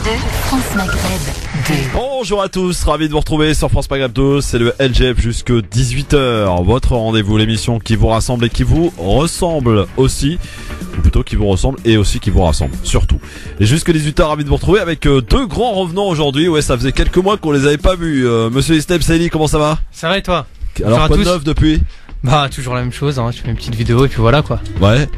France Maghreb 2. Bonjour à tous, ravi de vous retrouver sur France Maghreb 2, c'est le LGF jusque 18h, votre rendez-vous, l'émission qui vous rassemble et qui vous ressemble aussi, ou plutôt qui vous ressemble et aussi qui vous rassemble, surtout. Et jusque 18h, ravi de vous retrouver avec deux grands revenants aujourd'hui, ouais ça faisait quelques mois qu'on les avait pas vus. Monsieur Istem Saïli, comment ça va? Ça va et toi? Alors quoi de neuf depuis? Bah toujours la même chose, hein. Je fais une petite vidéo et puis voilà quoi. Ouais.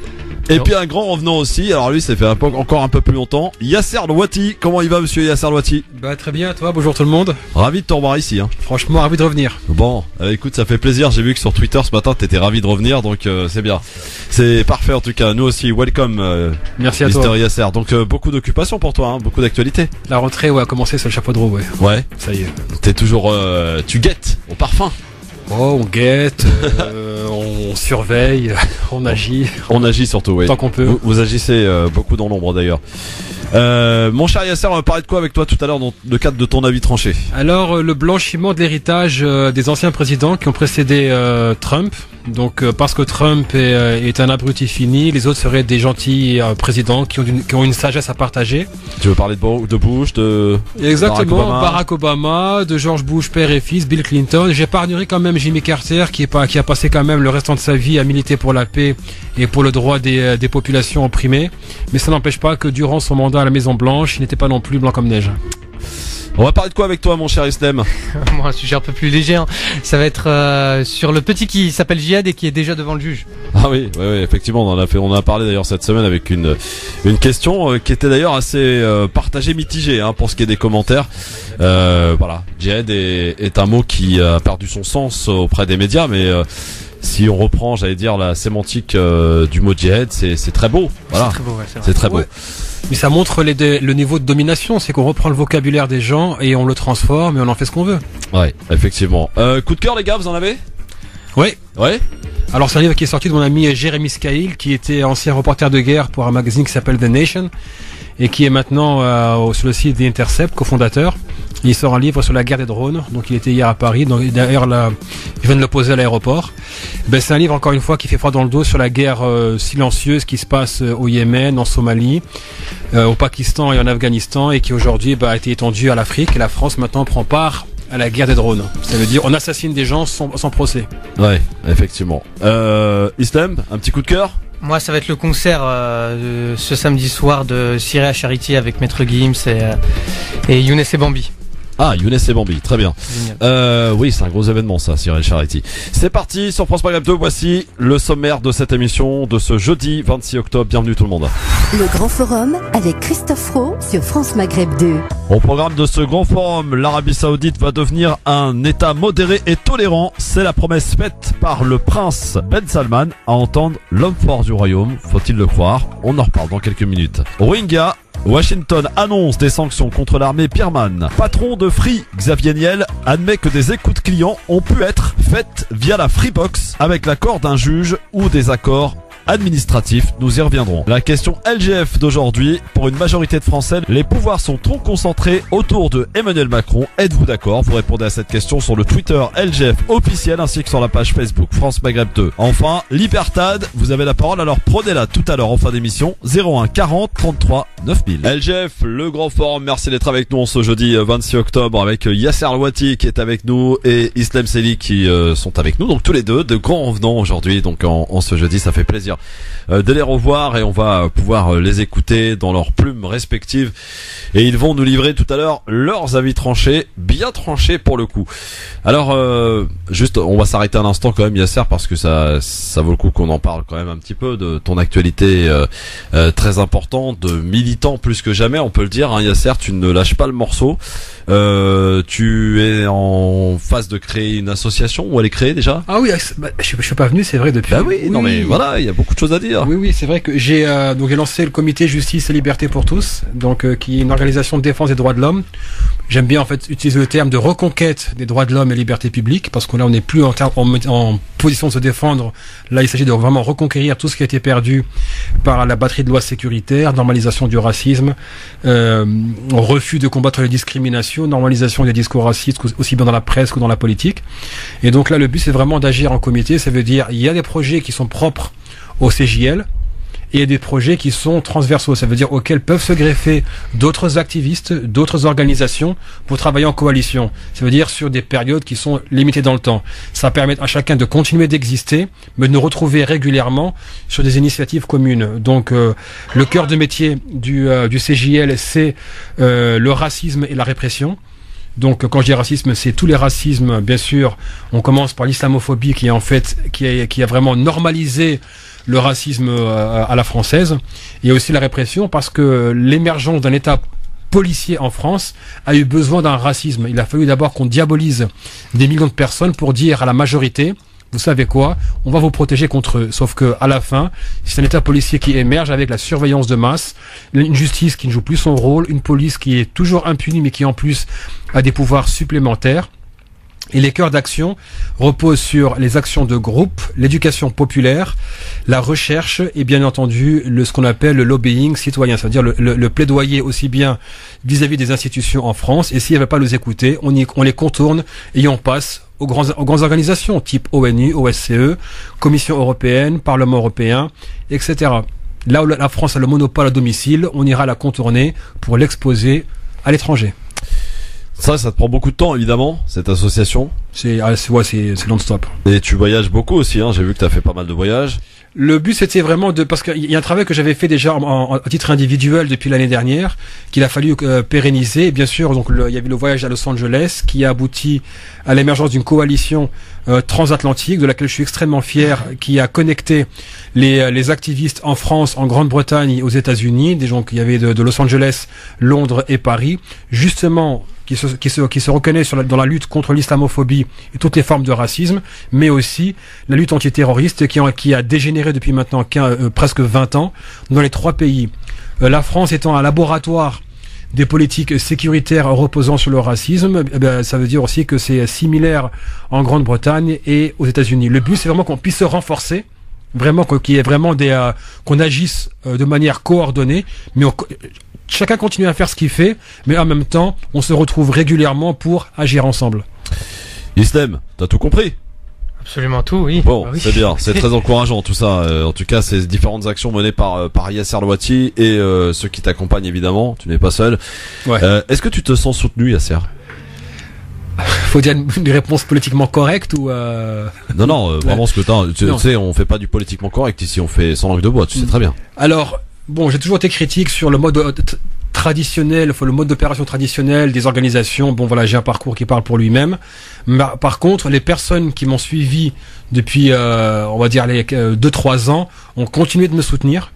Et puis un grand revenant aussi, alors lui ça fait encore un peu plus longtemps, Yasser Louati. Comment il va monsieur Yasser Louati? Bah très bien, toi, bonjour tout le monde. Ravi de te revoir ici hein. Franchement ravi de revenir. Bon, écoute, ça fait plaisir, j'ai vu que sur Twitter ce matin t'étais ravi de revenir, donc c'est bien. C'est parfait en tout cas, nous aussi, welcome Merci à Mr. toi. Yasser. Donc beaucoup d'occupations pour toi, hein, beaucoup d'actualités. La rentrée a commencé sur le chapeau de roue, ouais. Ouais, Ça y est. t'es toujours, tu guettes au parfum. Oh, on guette, on surveille, on agit. On agit surtout, oui. Tant qu'on peut. Vous agissez beaucoup dans l'ombre d'ailleurs. Mon cher Yasser, on va parler de quoi avec toi tout à l'heure dans le cadre de ton avis tranché? Alors, le blanchiment de l'héritage des anciens présidents qui ont précédé Trump. Donc, parce que Trump est un abruti fini, les autres seraient des gentils présidents qui ont une sagesse à partager. Tu veux parler de Bush, de Exactement, Barack Obama, de George Bush père et fils, Bill Clinton. J'épargnerai quand même Jimmy Carter qui a passé quand même le restant de sa vie à militer pour la paix et pour le droit des populations opprimées. Mais ça n'empêche pas que durant son mandat à la Maison Blanche, il n'était pas non plus blanc comme neige. On va parler de quoi avec toi mon cher Islam? Moi un sujet un peu plus léger, hein. Ça va être sur le petit qui s'appelle Jihad et qui est déjà devant le juge. Ah oui, effectivement, on en a parlé d'ailleurs cette semaine avec une question qui était d'ailleurs assez partagée, mitigée hein, pour ce qui est des commentaires. Voilà, djihad est un mot qui a perdu son sens auprès des médias, mais si on reprend, j'allais dire, la sémantique du mot djihad, c'est très beau. Voilà, C'est très beau, ouais, c'est vrai. c'est très beau. Ouais. Mais ça montre le niveau de domination, c'est qu'on reprend le vocabulaire des gens et on le transforme et on en fait ce qu'on veut. Ouais, effectivement. Coup de cœur les gars, vous en avez? Ouais. Ouais. Alors c'est un livre qui est sorti de mon ami Jérémy Scahill, qui était ancien reporter de guerre pour un magazine qui s'appelle The Nation et qui est maintenant sur le site The Intercept, cofondateur. Il sort un livre sur la guerre des drones, donc il était hier à Paris, donc d'ailleurs là, il vient de le poser à l'aéroport. Ben c'est un livre encore une fois qui fait froid dans le dos sur la guerre silencieuse qui se passe au Yémen, en Somalie, au Pakistan et en Afghanistan et qui aujourd'hui a été étendue à l'Afrique et la France maintenant prend part à la guerre des drones. Ça veut dire on assassine des gens sans procès. Ouais, effectivement. Islam, un petit coup de cœur? Moi ça va être le concert ce samedi soir de Syria Charity avec Maître Gims et Younes et Bambi. Ah, Younes et Bambi, très bien. Génial. Oui, c'est un gros événement ça, Cyril Charity. C'est parti sur France Maghreb 2, voici le sommaire de cette émission de ce jeudi 26 octobre. Bienvenue tout le monde. Le Grand Forum avec Christophe Roux sur France Maghreb 2. Au programme de ce grand forum, l'Arabie Saoudite va devenir un État modéré et tolérant. C'est la promesse faite par le prince Ben Salman à entendre l'homme fort du royaume. Faut-il le croire? On en reparle dans quelques minutes. Rohingya. Washington annonce des sanctions contre l'armée birmane. Patron de Free, Xavier Niel, admet que des écoutes clients ont pu être faites via la Freebox avec l'accord d'un juge ou des accords administratifs. Nous y reviendrons. La question LGF d'aujourd'hui, pour une majorité de Français, les pouvoirs sont trop concentrés autour de Emmanuel Macron. Êtes-vous d'accord? Vous répondez à cette question sur le Twitter LGF officiel ainsi que sur la page Facebook France Maghreb 2. Enfin, Libertad, vous avez la parole, alors prenez-la tout à l'heure en fin d'émission. 01 40 33 9000. LGF, le grand forum, merci d'être avec nous ce jeudi 26 octobre avec Yasser Louati qui est avec nous et Islam Saïli qui sont avec nous. Donc tous les deux, de grands revenants aujourd'hui, donc en ce jeudi, ça fait plaisir de les revoir et on va pouvoir les écouter dans leurs plumes respectives et ils vont nous livrer tout à l'heure leurs avis tranchés, bien tranchés pour le coup. Alors juste on va s'arrêter un instant quand même Yasser parce que ça vaut le coup qu'on en parle quand même un petit peu de ton actualité très importante, de militant plus que jamais on peut le dire hein, Yasser, tu ne lâches pas le morceau. Tu es en phase de créer une association ou elle est créée déjà? Ah oui, je suis pas venu, c'est vrai depuis. Bah oui, non mais voilà, il y a beaucoup de choses à dire. Oui, c'est vrai que j'ai lancé le comité Justice et Liberté pour tous, donc qui est une organisation de défense des droits de l'homme. J'aime bien en fait utiliser le terme de reconquête des droits de l'homme et libertés publiques parce que là on n'est plus en position de se défendre. Là il s'agit de vraiment reconquérir tout ce qui a été perdu par la batterie de lois sécuritaires, normalisation du racisme, refus de combattre les discriminations, normalisation des discours racistes aussi bien dans la presse que dans la politique. Et donc là le but c'est vraiment d'agir en comité. Ça veut dire il y a des projets qui sont propres au CJL et des projets qui sont transversaux. Ça veut dire auxquels peuvent se greffer d'autres activistes, d'autres organisations pour travailler en coalition. Ça veut dire sur des périodes qui sont limitées dans le temps. Ça permet à chacun de continuer d'exister, mais de nous retrouver régulièrement sur des initiatives communes. Donc le cœur de métier du CJL, c'est le racisme et la répression. Donc quand je dis racisme, c'est tous les racismes, bien sûr. On commence par l'islamophobie qui est en fait qui a vraiment normalisé le racisme à la française, et aussi la répression, parce que l'émergence d'un État policier en France a eu besoin d'un racisme. Il a fallu d'abord qu'on diabolise des millions de personnes pour dire à la majorité: vous savez quoi, on va vous protéger contre eux. Sauf que à la fin, c'est un État policier qui émerge avec la surveillance de masse, une justice qui ne joue plus son rôle, une police qui est toujours impunie mais qui en plus a des pouvoirs supplémentaires. Et les cœurs d'action reposent sur les actions de groupe, l'éducation populaire, la recherche et bien entendu ce qu'on appelle le lobbying citoyen, c'est-à-dire le plaidoyer aussi bien vis-à-vis des institutions en France, et s'il n'y avait pas à nous écouter, on les contourne et on passe aux grandes organisations type ONU, OSCE, Commission européenne, Parlement européen, etc. Là où la France a le monopole à domicile, on ira la contourner pour l'exposer à l'étranger. Ça te prend beaucoup de temps, évidemment, cette association. C'est non-stop. Et tu voyages beaucoup aussi, hein. J'ai vu que tu as fait pas mal de voyages. Le but, c'était vraiment parce qu'il y a un travail que j'avais fait déjà à titre individuel depuis l'année dernière, qu'il a fallu pérenniser. Et bien sûr, donc il y avait le voyage à Los Angeles qui a abouti à l'émergence d'une coalition transatlantique de laquelle je suis extrêmement fier, qui a connecté les activistes en France, en Grande-Bretagne et aux États-Unis. Donc il y avait de Los Angeles, Londres et Paris, justement qui se reconnaît dans la lutte contre l'islamophobie et toutes les formes de racisme, mais aussi la lutte antiterroriste qui a dégénéré depuis maintenant presque 20 ans dans les 3 pays. La France étant un laboratoire des politiques sécuritaires reposant sur le racisme, ça veut dire aussi que c'est similaire en Grande-Bretagne et aux États-Unis. Le but, c'est vraiment qu'on puisse se renforcer, vraiment qu'il y ait vraiment qu'on agisse de manière coordonnée, mais chacun continue à faire ce qu'il fait, mais en même temps, on se retrouve régulièrement pour agir ensemble. Islam, t'as tout compris? Absolument tout, oui. Bon, oui. c'est bien, c'est très encourageant tout ça. En tout cas, ces différentes actions menées par Yasser Louati et ceux qui t'accompagnent évidemment. Tu n'es pas seul. Ouais. Est-ce que tu te sens soutenu, Yasser? Faut dire une réponse politiquement correcte ou Non, vraiment ce que t'as. Tu sais, on fait pas du politiquement correct ici, on fait sans langue de bois. Tu sais très bien. Alors. Bon, j'ai toujours été critique sur le mode traditionnel, le mode d'opération traditionnel des organisations. Bon, voilà, j'ai un parcours qui parle pour lui-même. Mais, par contre, les personnes qui m'ont suivi depuis, on va dire, les 2-3 ans, ont continué de me soutenir.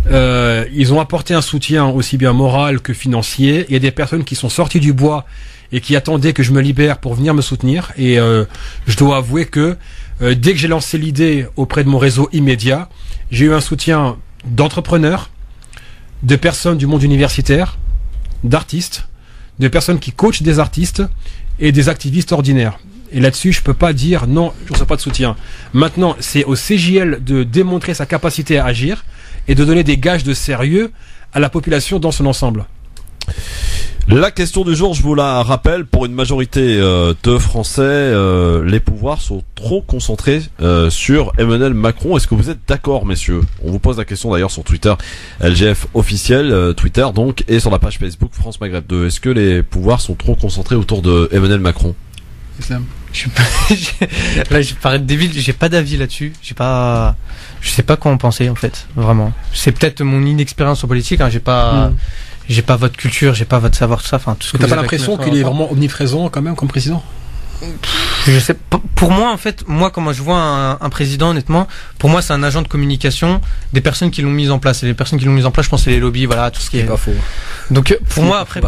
Ils ont apporté un soutien aussi bien moral que financier. Il y a des personnes qui sont sorties du bois et qui attendaient que je me libère pour venir me soutenir. Et je dois avouer que dès que j'ai lancé l'idée auprès de mon réseau immédiat, j'ai eu un soutien d'entrepreneurs, de personnes du monde universitaire, d'artistes, de personnes qui coachent des artistes et des activistes ordinaires. Et là-dessus, je peux pas dire non, je ne reçois pas de soutien. Maintenant, c'est au CJL de démontrer sa capacité à agir et de donner des gages de sérieux à la population dans son ensemble. La question du jour, je vous la rappelle, pour une majorité de Français, les pouvoirs sont trop concentrés sur Emmanuel Macron. Est-ce que vous êtes d'accord, messieurs? On vous pose la question d'ailleurs sur Twitter, LGF officiel, Twitter donc, et sur la page Facebook France Maghreb 2. Est-ce que les pouvoirs sont trop concentrés autour de Emmanuel Macron? Là, je parais débile, j'ai pas d'avis là-dessus. Je sais pas quoi en penser en fait, vraiment. C'est peut-être mon inexpérience en politique, hein, j'ai pas votre culture, j'ai pas votre savoir, tout ça. Enfin, tout ce que t'as pas l'impression qu'il est vraiment omniprésent quand même comme président? Je sais pas. Pour moi, en fait, comment je vois un président, honnêtement, pour moi, c'est un agent de communication des personnes qui l'ont mis en place. Et les personnes qui l'ont mis en place, je pense, c'est les lobbies, voilà, tout ce qui est. Pas faux. Donc, pour moi, après,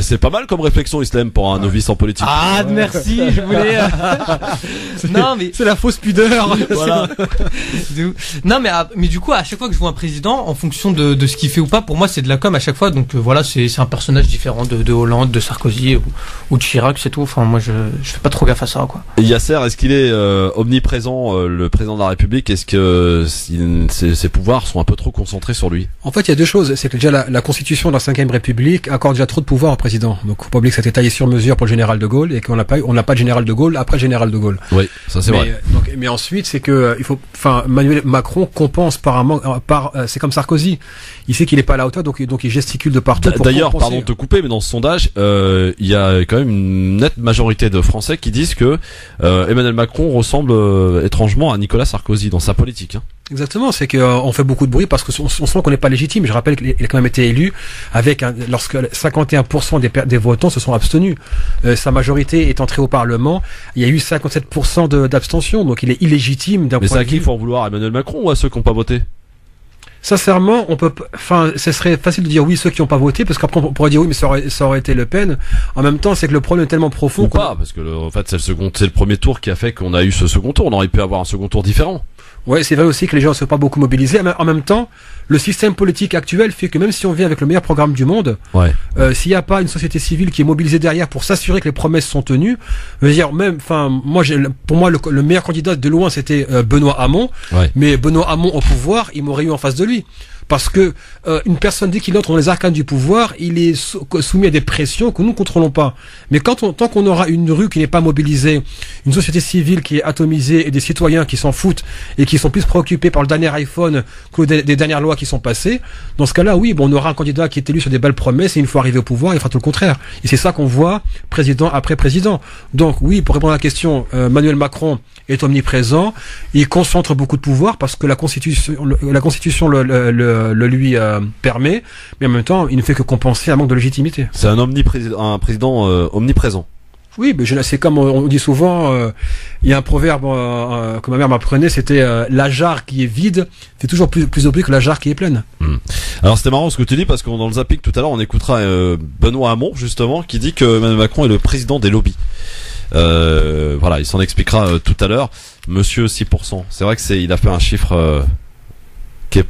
c'est pas mal comme réflexion, Islam, pour un novice en politique. Ah, merci, je voulais. Non, mais c'est la fausse pudeur. Voilà. Non, mais du coup, à chaque fois que je vois un président, en fonction de ce qu'il fait ou pas, pour moi, c'est de la com à chaque fois. Donc, voilà, c'est un personnage différent de Hollande, de Sarkozy ou de Chirac, c'est tout. Enfin, moi, je fais pas trop gaffe à ça, quoi. Et Yasser, est-ce qu'il est omniprésent, le président de la République? Est-ce que ses pouvoirs sont un peu trop concentrés sur lui? En fait, il y a deux choses. C'est que déjà la Constitution de la 5e République accorde déjà trop de pouvoir au président. Donc, faut pas oublier que ça a été taillé sur mesure pour le général de Gaulle et qu'on n'a pas de général de Gaulle après le général de Gaulle. Oui, ça c'est vrai. Mais ensuite, c'est que Emmanuel Macron compense c'est comme Sarkozy. Il sait qu'il est pas à la hauteur, donc il gesticule de partout. D'ailleurs, pardon de te couper, mais dans ce sondage, il y a quand même une nette majorité de Français qui disent que Emmanuel Macron ressemble étrangement à Nicolas Sarkozy dans sa politique. Exactement, c'est qu'on fait beaucoup de bruit parce qu'on sent qu'on n'est pas légitime. Je rappelle qu'il a quand même été élu lorsque 51% des votants se sont abstenus. Sa majorité est entrée au Parlement, il y a eu 57% d'abstention, donc il est illégitime d'un point de vue. Mais c'est à qui il faut en vouloir, Emmanuel Macron ou à ceux qui n'ont pas voté? Sincèrement, ce serait facile de dire oui ceux qui n'ont pas voté, parce qu'après on pourrait dire oui mais ça aurait été Le Pen. En même temps, c'est que le problème est tellement profond. Ou pas, parce que en fait c'est le premier tour qui a fait qu'on a eu ce second tour. On aurait pu avoir un second tour différent. Ouais, c'est vrai aussi que les gens ne sont pas beaucoup mobilisés. Mais en même temps, le système politique actuel fait que même si on vient avec le meilleur programme du monde, s'il n'y a pas une société civile qui est mobilisée derrière pour s'assurer que les promesses sont tenues, je veux dire pour moi le meilleur candidat de loin c'était Benoît Hamon. Ouais. Mais Benoît Hamon au pouvoir, il m'aurait eu en face de lui. Parce que une personne, dès qu'il entre dans les arcanes du pouvoir, il est soumis à des pressions que nous ne contrôlons pas. Mais tant qu'on aura une rue qui n'est pas mobilisée, une société civile qui est atomisée et des citoyens qui s'en foutent et qui sont plus préoccupés par le dernier iPhone que des dernières lois qui sont passées, dans ce cas-là, oui, on aura un candidat qui est élu sur des belles promesses et une fois arrivé au pouvoir, il fera tout le contraire. Et c'est ça qu'on voit président après président. Donc oui, pour répondre à la question, Emmanuel Macron est omniprésent, il concentre beaucoup de pouvoir parce que la Constitution le lui permet, mais en même temps, il ne fait que compenser un manque de légitimité. C'est un président omniprésent. Oui, mais c'est comme on dit souvent, il y a un proverbe que ma mère m'apprenait, c'était la jarre qui est vide, c'est toujours plus oblige que la jarre qui est pleine. Alors c'était marrant ce que tu dis, parce que dans le zapping tout à l'heure, on écoutera Benoît Hamon justement qui dit que Emmanuel Macron est le président des lobbies. Voilà, il s'en expliquera tout à l'heure. Monsieur 6%. C'est vrai que il a fait un chiffre qui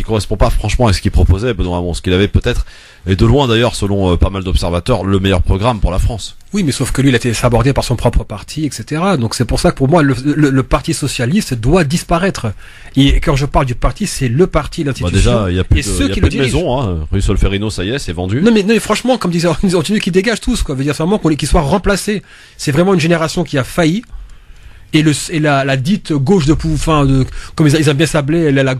correspond pas franchement à ce qu'il proposait, Benoît Hamon. Ce qu'il avait peut-être, et de loin d'ailleurs, selon pas mal d'observateurs, le meilleur programme pour la France. Oui, mais sauf que lui, il a été sabordé par son propre parti, etc. Donc c'est pour ça que pour moi, le parti socialiste doit disparaître. Et quand je parle du parti, c'est le parti, l'institution. Déjà, il y a plus de maison, hein. Rue Solferino, ça y est, c'est vendu. Non, mais franchement, comme disait Antonio, qui dégage tous, quoi. Veut dire vraiment qu'ils soient remplacés. C'est vraiment une génération qui a failli. Et la dite gauche comme ils aiment bien s'appeler, la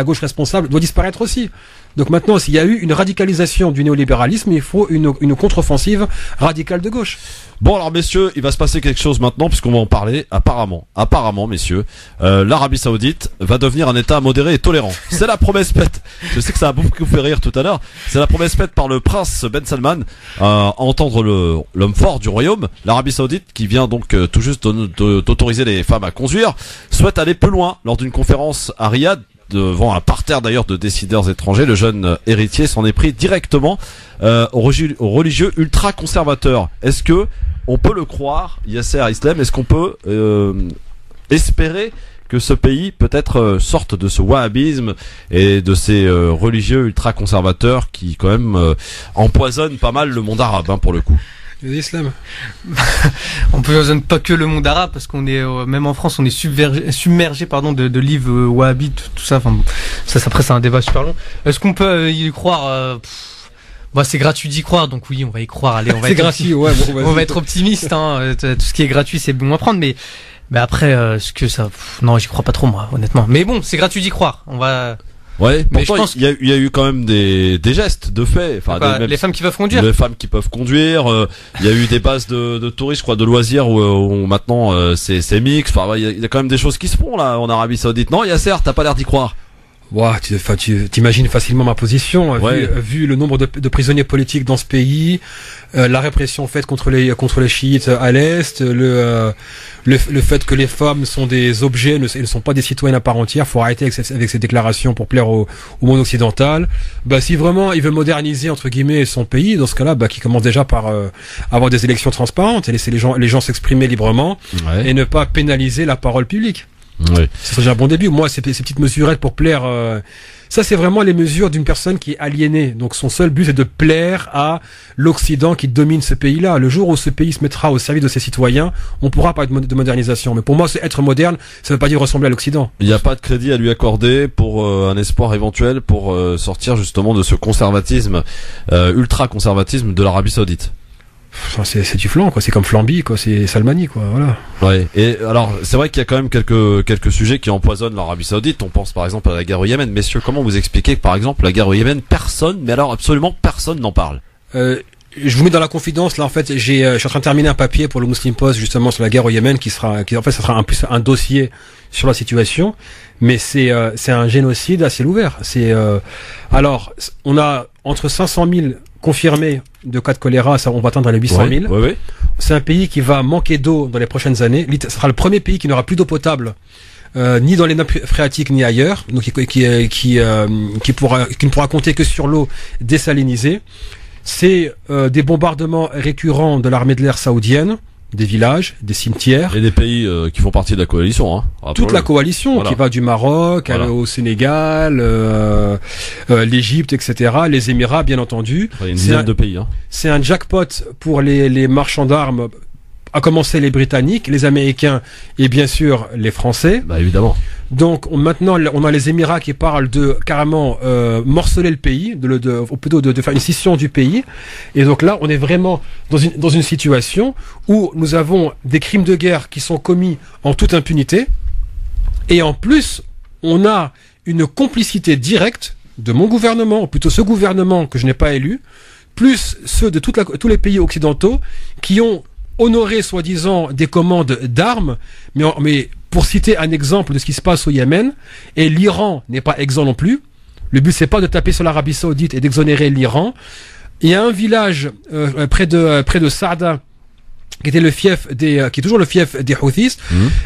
gauche responsable doit disparaître aussi. Donc maintenant, s'il y a eu une radicalisation du néolibéralisme, il faut une contre-offensive radicale de gauche. Bon alors messieurs, il va se passer quelque chose maintenant puisqu'on va en parler. Apparemment messieurs, l'Arabie Saoudite va devenir un État modéré et tolérant. C'est la promesse faite. Je sais que ça a beaucoup fait rire tout à l'heure. C'est la promesse faite par le prince Ben Salman à entendre l'homme fort du royaume. L'Arabie Saoudite, qui vient donc tout juste d'autoriser les femmes à conduire, souhaite aller plus loin lors d'une conférence à Riyad. Devant un parterre d'ailleurs de décideurs étrangers, le jeune héritier s'en est pris directement aux religieux ultra-conservateurs. Est-ce que on peut le croire, Yasser Islam? Est-ce qu'on peut espérer que ce pays peut-être sorte de ce wahhabisme et de ces religieux ultra-conservateurs qui quand même empoisonnent pas mal le monde arabe, hein, pour le coup? L'islam. On peut pas que le monde arabe, parce qu'on est même en France, on est submergé de livres wahhabites, tout ça. Enfin, ça après c'est un débat super long. Est-ce qu'on peut y croire? C'est gratuit d'y croire, donc oui, on va y croire. Allez, on va on va être optimiste. Hein. Tout ce qui est gratuit, c'est bon à prendre, mais après, ce que ça, non, j'y crois pas trop moi, honnêtement. Mais bon, c'est gratuit d'y croire. On va. Ouais, mais pourtant il y a eu quand même des gestes de fait. Enfin, les femmes qui peuvent conduire. Les femmes qui peuvent conduire. Il y a eu des bases de touristes, je crois, de loisirs où maintenant c'est mix. Enfin, il y a quand même des choses qui se font là en Arabie Saoudite. Non, Yasser, t'as pas l'air d'y croire. Wow, tu t'imagines facilement ma position, vu le nombre de prisonniers politiques dans ce pays, la répression faite contre les chiites à l'est, le fait que les femmes sont des objets, elles ne sont pas des citoyennes à part entière. Faut arrêter avec ces déclarations pour plaire au monde occidental. Si vraiment il veut moderniser entre guillemets son pays, dans ce cas-là, qui commence déjà par avoir des élections transparentes et laisser les gens s'exprimer librement et ne pas pénaliser la parole publique. Oui. C'est déjà un bon début. Moi, ces petites mesurettes pour plaire, Ça, c'est vraiment les mesures d'une personne qui est aliénée. Donc, son seul but, c'est de plaire à l'Occident qui domine ce pays-là. Le jour où ce pays se mettra au service de ses citoyens, on pourra parler de modernisation. Mais pour moi, c'est être moderne, ça veut pas dire ressembler à l'Occident. Il n'y a pas de crédit à lui accorder pour un espoir éventuel pour sortir justement de ce conservatisme, ultra-conservatisme de l'Arabie Saoudite. Enfin, c'est du flan, quoi. C'est comme Flamby, quoi. C'est Salmani, quoi. Voilà. Ouais. Et alors, c'est vrai qu'il y a quand même quelques sujets qui empoisonnent l'Arabie Saoudite. On pense par exemple à la guerre au Yémen. Messieurs, comment vous expliquez que par exemple la guerre au Yémen, mais alors absolument personne n'en parle? Je vous mets dans la confidence. Là, en fait, je suis en train de terminer un papier pour le Muslim Post justement sur la guerre au Yémen, ça sera un dossier sur la situation. Mais c'est un génocide à ciel ouvert. Alors, on a entre 500 000 confirmés de cas de choléra, ça, on va atteindre les 800 000. Oui. C'est un pays qui va manquer d'eau dans les prochaines années. Ce sera le premier pays qui n'aura plus d'eau potable, ni dans les nappes phréatiques ni ailleurs, donc qui ne pourra compter que sur l'eau désalinisée. C'est des bombardements récurrents de l'armée de l'air saoudienne, des villages, des cimetières. Et des pays qui font partie de la coalition. Toute la coalition, qui va du Maroc au Sénégal, l'Égypte, etc. Les Émirats, bien entendu. Il y a une dizaine de pays. C'est un jackpot pour les marchands d'armes, à commencer les Britanniques, les Américains et bien sûr les Français. Bah évidemment. Donc maintenant on a les Émirats qui parlent de carrément morceler le pays, ou plutôt de faire une scission du pays. Et donc là on est vraiment dans une situation où nous avons des crimes de guerre qui sont commis en toute impunité. Et en plus on a une complicité directe de mon gouvernement, ou plutôt ce gouvernement que je n'ai pas élu, plus ceux de tous les pays occidentaux qui ont honoré soi-disant des commandes d'armes, mais pour citer un exemple de ce qui se passe au Yémen, et l'Iran n'est pas exempt non plus. Le but c'est pas de taper sur l'Arabie Saoudite et d'exonérer l'Iran. Il y a un village près de Saada qui est toujours le fief des Houthis.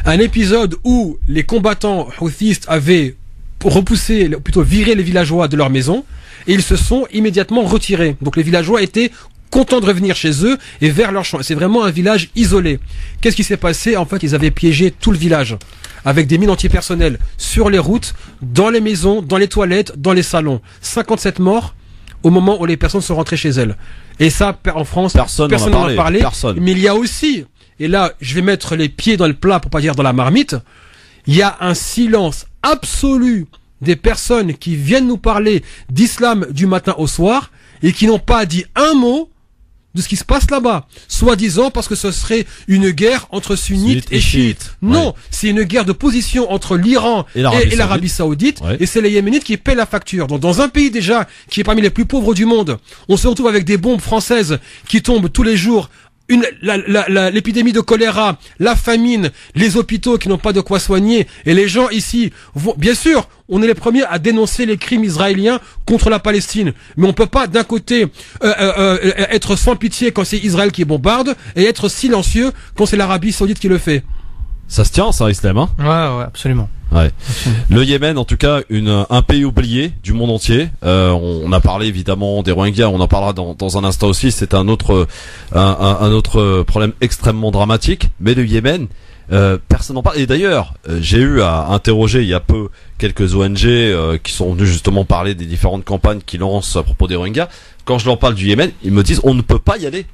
Un épisode où les combattants Houthis avaient viré les villageois de leur maison et ils se sont immédiatement retirés. Donc les villageois étaient contents de revenir chez eux et vers leur champ. C'est vraiment un village isolé. Qu'est-ce qui s'est passé? En fait, ils avaient piégé tout le village avec des mines antipersonnelles sur les routes, dans les maisons, dans les toilettes, dans les salons. 57 morts au moment où les personnes sont rentrées chez elles. Et ça, en France, personne n'en a parlé. Mais il y a aussi, et là, je vais mettre les pieds dans le plat pour pas dire dans la marmite, il y a un silence absolu des personnes qui viennent nous parler d'islam du matin au soir et qui n'ont pas dit un mot de ce qui se passe là-bas, soi-disant parce que ce serait une guerre entre sunnites et chiites. Non, c'est une guerre de position entre l'Iran et l'Arabie Saoudite, et c'est les Yéménites qui paient la facture. Donc dans un pays déjà qui est parmi les plus pauvres du monde, on se retrouve avec des bombes françaises qui tombent tous les jours, l'épidémie de choléra, la famine, les hôpitaux qui n'ont pas de quoi soigner, et les gens ici vont, bien sûr, on est les premiers à dénoncer les crimes israéliens contre la Palestine, mais on peut pas d'un côté être sans pitié quand c'est Israël qui bombarde et être silencieux quand c'est l'Arabie Saoudite qui le fait. Ça se tient, ça, Islam, hein? Ouais, absolument. Ouais. Le Yémen, en tout cas, un pays oublié du monde entier. On a parlé évidemment des Rohingyas, on en parlera dans un instant aussi. C'est un autre problème extrêmement dramatique. Mais le Yémen, personne n'en parle. Et d'ailleurs, j'ai eu à interroger il y a peu quelques ONG qui sont venus justement parler des différentes campagnes qu'ils lancent à propos des Rohingyas. Quand je leur parle du Yémen, ils me disent on ne peut pas y aller.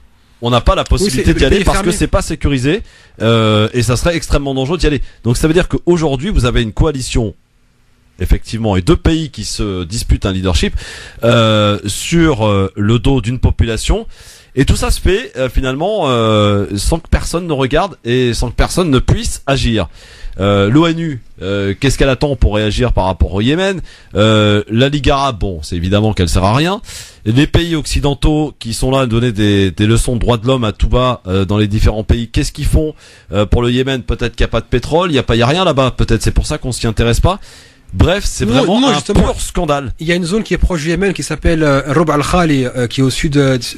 On n'a pas la possibilité d'y aller parce que c'est pas sécurisé et ça serait extrêmement dangereux d'y aller. Donc ça veut dire qu'aujourd'hui vous avez une coalition effectivement et deux pays qui se disputent un leadership sur le dos d'une population et tout ça se fait finalement sans que personne ne regarde et sans que personne ne puisse agir. L'ONU, qu'est-ce qu'elle attend pour réagir par rapport au Yémen? La Ligue arabe, bon, c'est évidemment qu'elle sert à rien. Les pays occidentaux qui sont là à donner des leçons de droits de l'homme à tout va dans les différents pays, qu'est-ce qu'ils font pour le Yémen? Peut-être qu'il n'y a pas de pétrole, il y a rien là-bas. Peut-être c'est pour ça qu'on s'y intéresse pas. Bref, c'est vraiment un pur scandale. Il y a une zone qui est proche du Yémen qui s'appelle Rob al-Khali, qui est au sud-est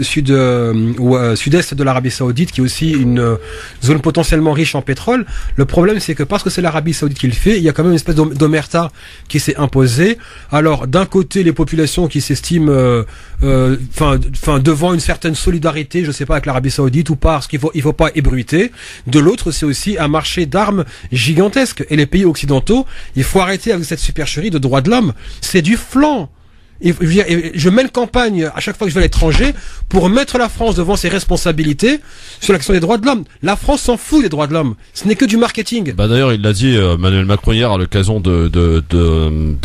de l'Arabie Saoudite, qui est aussi une zone potentiellement riche en pétrole. Le problème, c'est que parce que c'est l'Arabie Saoudite qui le fait, il y a quand même une espèce d'omerta qui s'est imposée. Alors, d'un côté, les populations qui s'estiment, devant une certaine solidarité, je sais pas, avec l'Arabie Saoudite ou parce qu'il faut pas ébruiter. De l'autre, c'est aussi un marché d'armes gigantesque. Et les pays occidentaux, il faut arrêter avec cette supercherie de droits de l'homme. C'est du flan. Et je mène campagne à chaque fois que je vais à l'étranger pour mettre la France devant ses responsabilités sur la question des droits de l'homme. La France s'en fout des droits de l'homme. Ce n'est que du marketing. Bah d'ailleurs, il l'a dit Emmanuel Macron hier à l'occasion de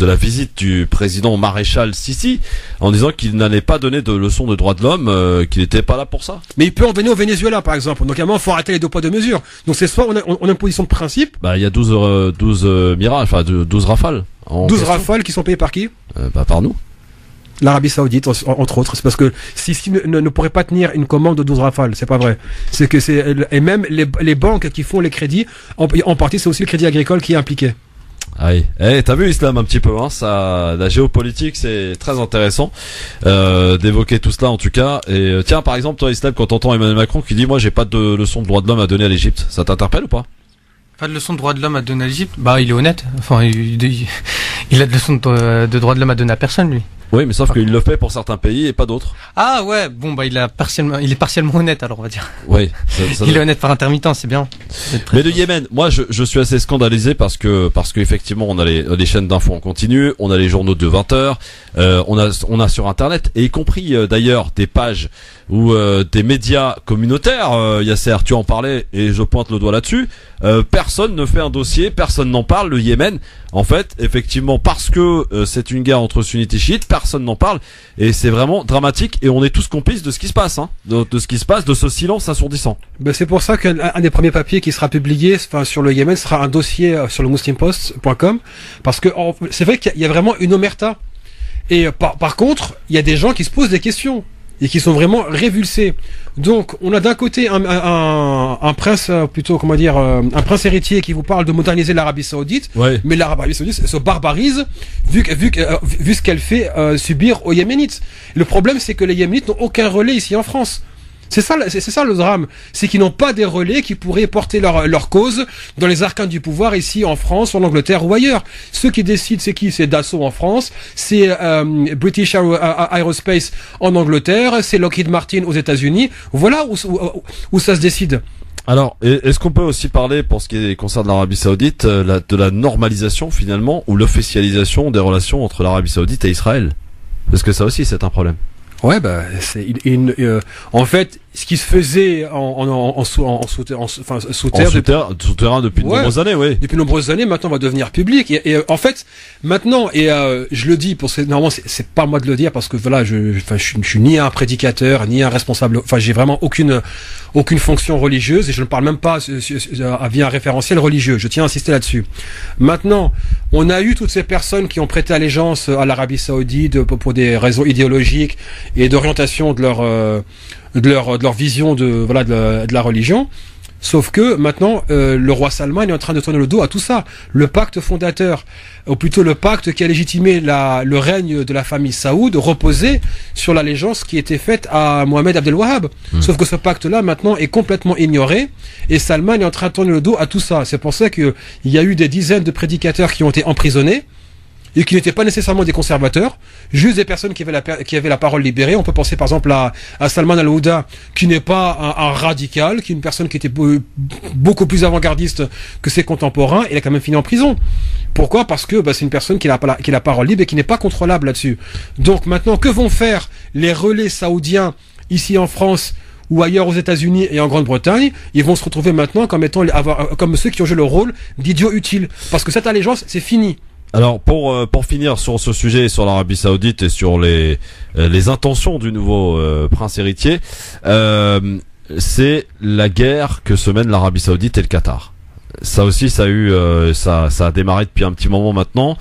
la visite du président maréchal Sissi, en disant qu'il n'allait pas donner de leçons de droits de l'homme, qu'il n'était pas là pour ça. Mais il peut en venir au Venezuela, par exemple. Donc à un moment, il faut arrêter les 2 poids 2 mesures. Donc c'est soit on a une position de principe. Bah il y a 12 Mirage, enfin 12 Rafales. 12 Rafales qui sont payés par qui? Bah par nous. L'Arabie Saoudite, entre autres. C'est parce que Sissi ne pourrait pas tenir une commande de 12 Rafales. C'est pas vrai. Et même les banques qui font les crédits, en partie, c'est aussi le crédit agricole qui est impliqué. Aïe. T'as vu Islam un petit peu, hein, ça, la géopolitique, c'est très intéressant, d'évoquer tout cela en tout cas. Et tiens, par exemple, toi Islam, quand t'entends Emmanuel Macron qui dit, moi, j'ai pas de leçon de droits de l'homme à donner à l'Égypte, ça t'interpelle ou pas? Pas de leçon de droits de l'homme à donner à l'Égypte. Bah, il est honnête. Enfin, il a de leçons de droits de l'homme à donner à personne, lui. Oui, mais sauf qu'il le fait pour certains pays et pas d'autres. Ah ouais, bon bah il est partiellement honnête alors on va dire. Oui. Il est honnête par intermittent, c'est bien. Mais le Yémen, moi je suis assez scandalisé parce que effectivement on a les chaînes d'infos en continu, on a les journaux de 20 heures, on a sur internet et y compris d'ailleurs des pages ou des médias communautaires. Yasser, tu en parlais et je pointe le doigt là-dessus. Personne ne fait un dossier, personne n'en parle. Le Yémen, en fait, effectivement, parce que c'est une guerre entre sunnites et chiites, personne n'en parle et c'est vraiment dramatique et on est tous complices de ce qui se passe, hein, de ce qui se passe, de ce silence assourdissant. Ben c'est pour ça qu'un des premiers papiers qui sera publié, enfin sur le Yémen, sera un dossier sur le muslimpost.com parce que c'est vrai qu'il y a vraiment une omerta et par contre, il y a des gens qui se posent des questions et qui sont vraiment révulsés. Donc, on a d'un côté un prince, plutôt, comment dire, un prince héritier qui vous parle de moderniser l'Arabie Saoudite, ouais. Mais l'Arabie Saoudite se barbarise vu ce qu'elle fait subir aux Yéménites. Le problème, c'est que les Yéménites n'ont aucun relais ici en France. C'est ça le drame, c'est qu'ils n'ont pas des relais qui pourraient porter leur cause dans les arcanes du pouvoir ici en France, en Angleterre ou ailleurs. Ceux qui décident, c'est qui? C'est Dassault en France, c'est British Aerospace en Angleterre, c'est Lockheed Martin aux États-Unis. Voilà où ça se décide. Alors, est-ce qu'on peut aussi parler, pour ce qui concerne l'Arabie Saoudite, de la normalisation finalement ou l'officialisation des relations entre l'Arabie Saoudite et Israël? Parce que ça aussi, c'est un problème. Ouais, bah, en fait, ce qui se faisait sous terrain depuis de nombreuses années, oui. Depuis de nombreuses années, maintenant va devenir public. Et en fait, maintenant, je le dis normalement, c'est pas moi de le dire parce que voilà, je suis ni un prédicateur, ni un responsable. Enfin, j'ai vraiment aucune fonction religieuse et je ne parle même pas via un référentiel religieux. Je tiens à insister là-dessus. Maintenant, on a eu toutes ces personnes qui ont prêté allégeance à l'Arabie Saoudite pour des raisons idéologiques et d'orientation de leur vision de la religion. Sauf que maintenant, le roi Salman est en train de tourner le dos à tout ça. Le pacte fondateur, ou plutôt le pacte qui a légitimé le règne de la famille Saoud, reposait sur l'allégeance qui était faite à Mohamed Abdel Wahhab. Sauf que ce pacte-là, maintenant, est complètement ignoré, et Salman est en train de tourner le dos à tout ça. C'est pour ça qu'il y a eu des dizaines de prédicateurs qui ont été emprisonnés, et qui n'étaient pas nécessairement des conservateurs, juste des personnes qui avaient la parole libérée. On peut penser par exemple à Salman al-Ouda, qui n'est pas un radical, qui est une personne qui était beaucoup plus avant-gardiste que ses contemporains, et il a quand même fini en prison. Pourquoi? Parce que c'est une personne qui a la parole libre et qui n'est pas contrôlable là-dessus. Donc maintenant, que vont faire les relais saoudiens ici en France ou ailleurs aux États-Unis et en Grande-Bretagne? Ils vont se retrouver maintenant comme ceux qui ont joué le rôle d'idiots utiles. Parce que cette allégeance, c'est fini. Alors pour finir sur ce sujet, sur l'Arabie Saoudite et sur les intentions du nouveau prince héritier, c'est la guerre que se mènent l'Arabie Saoudite et le Qatar. Ça aussi, ça a démarré depuis un petit moment maintenant.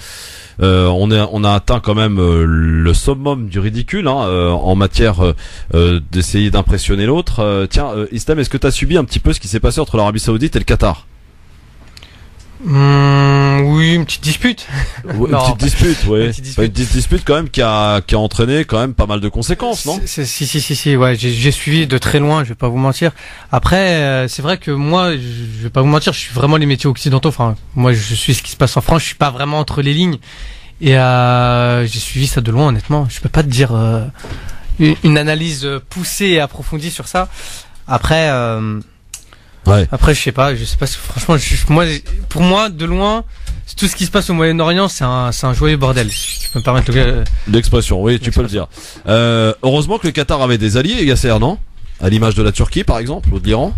On a atteint quand même le summum du ridicule, hein, en matière d'essayer d'impressionner l'autre. Tiens, Islam, est-ce que tu as subi un petit peu ce qui s'est passé entre l'Arabie Saoudite et le Qatar? Oui, une petite dispute. Une petite dispute, oui. Une petite dispute quand même qui a entraîné quand même pas mal de conséquences, non? Si, ouais, j'ai suivi de très loin, je vais pas vous mentir. Après, c'est vrai que moi, je vais pas vous mentir, je suis vraiment les métiers occidentaux. Enfin, moi, je suis ce qui se passe en France, je suis pas vraiment entre les lignes. Et j'ai suivi ça de loin, honnêtement. Je peux pas te dire une analyse poussée et approfondie sur ça. Après. Ouais. Après, je sais pas, franchement, pour moi, de loin, tout ce qui se passe au Moyen-Orient, c'est un joyeux bordel. Je peux me permettre l'expression, oui, tu peux le dire. Heureusement que le Qatar avait des alliés, Yasser, non? À l'image de la Turquie, par exemple, ou de l'Iran.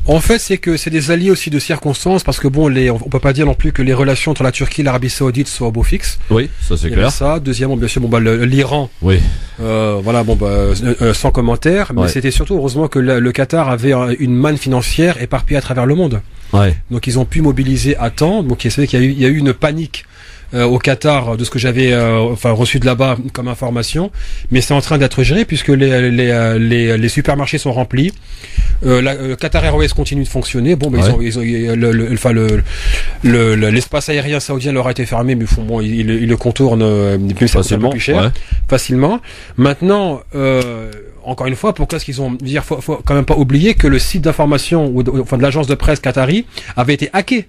En fait, c'est que c'est des alliés aussi de circonstances, parce que bon, on peut pas dire non plus que les relations entre la Turquie et l'Arabie Saoudite soient au beau fixe. Oui, ça c'est clair. Ça, deuxièmement, bien sûr, l'Iran. Oui. Voilà, sans commentaire. Mais c'était surtout heureusement que le Qatar avait une manne financière éparpillée à travers le monde. Ouais. Donc ils ont pu mobiliser à temps. Donc c'est vrai qu'il y a eu une panique au Qatar de ce que j'avais reçu de là-bas comme information, mais c'est en train d'être géré puisque les supermarchés sont remplis. Le Qatar Airways continue de fonctionner. Bon, l'espace aérien saoudien leur a été fermé, mais ils le contournent facilement, plus cher, facilement. Maintenant, encore une fois, pourquoi est-ce qu'ils ont faut quand même pas oublier que le site d'information de l'agence de presse qatari avait été hacké.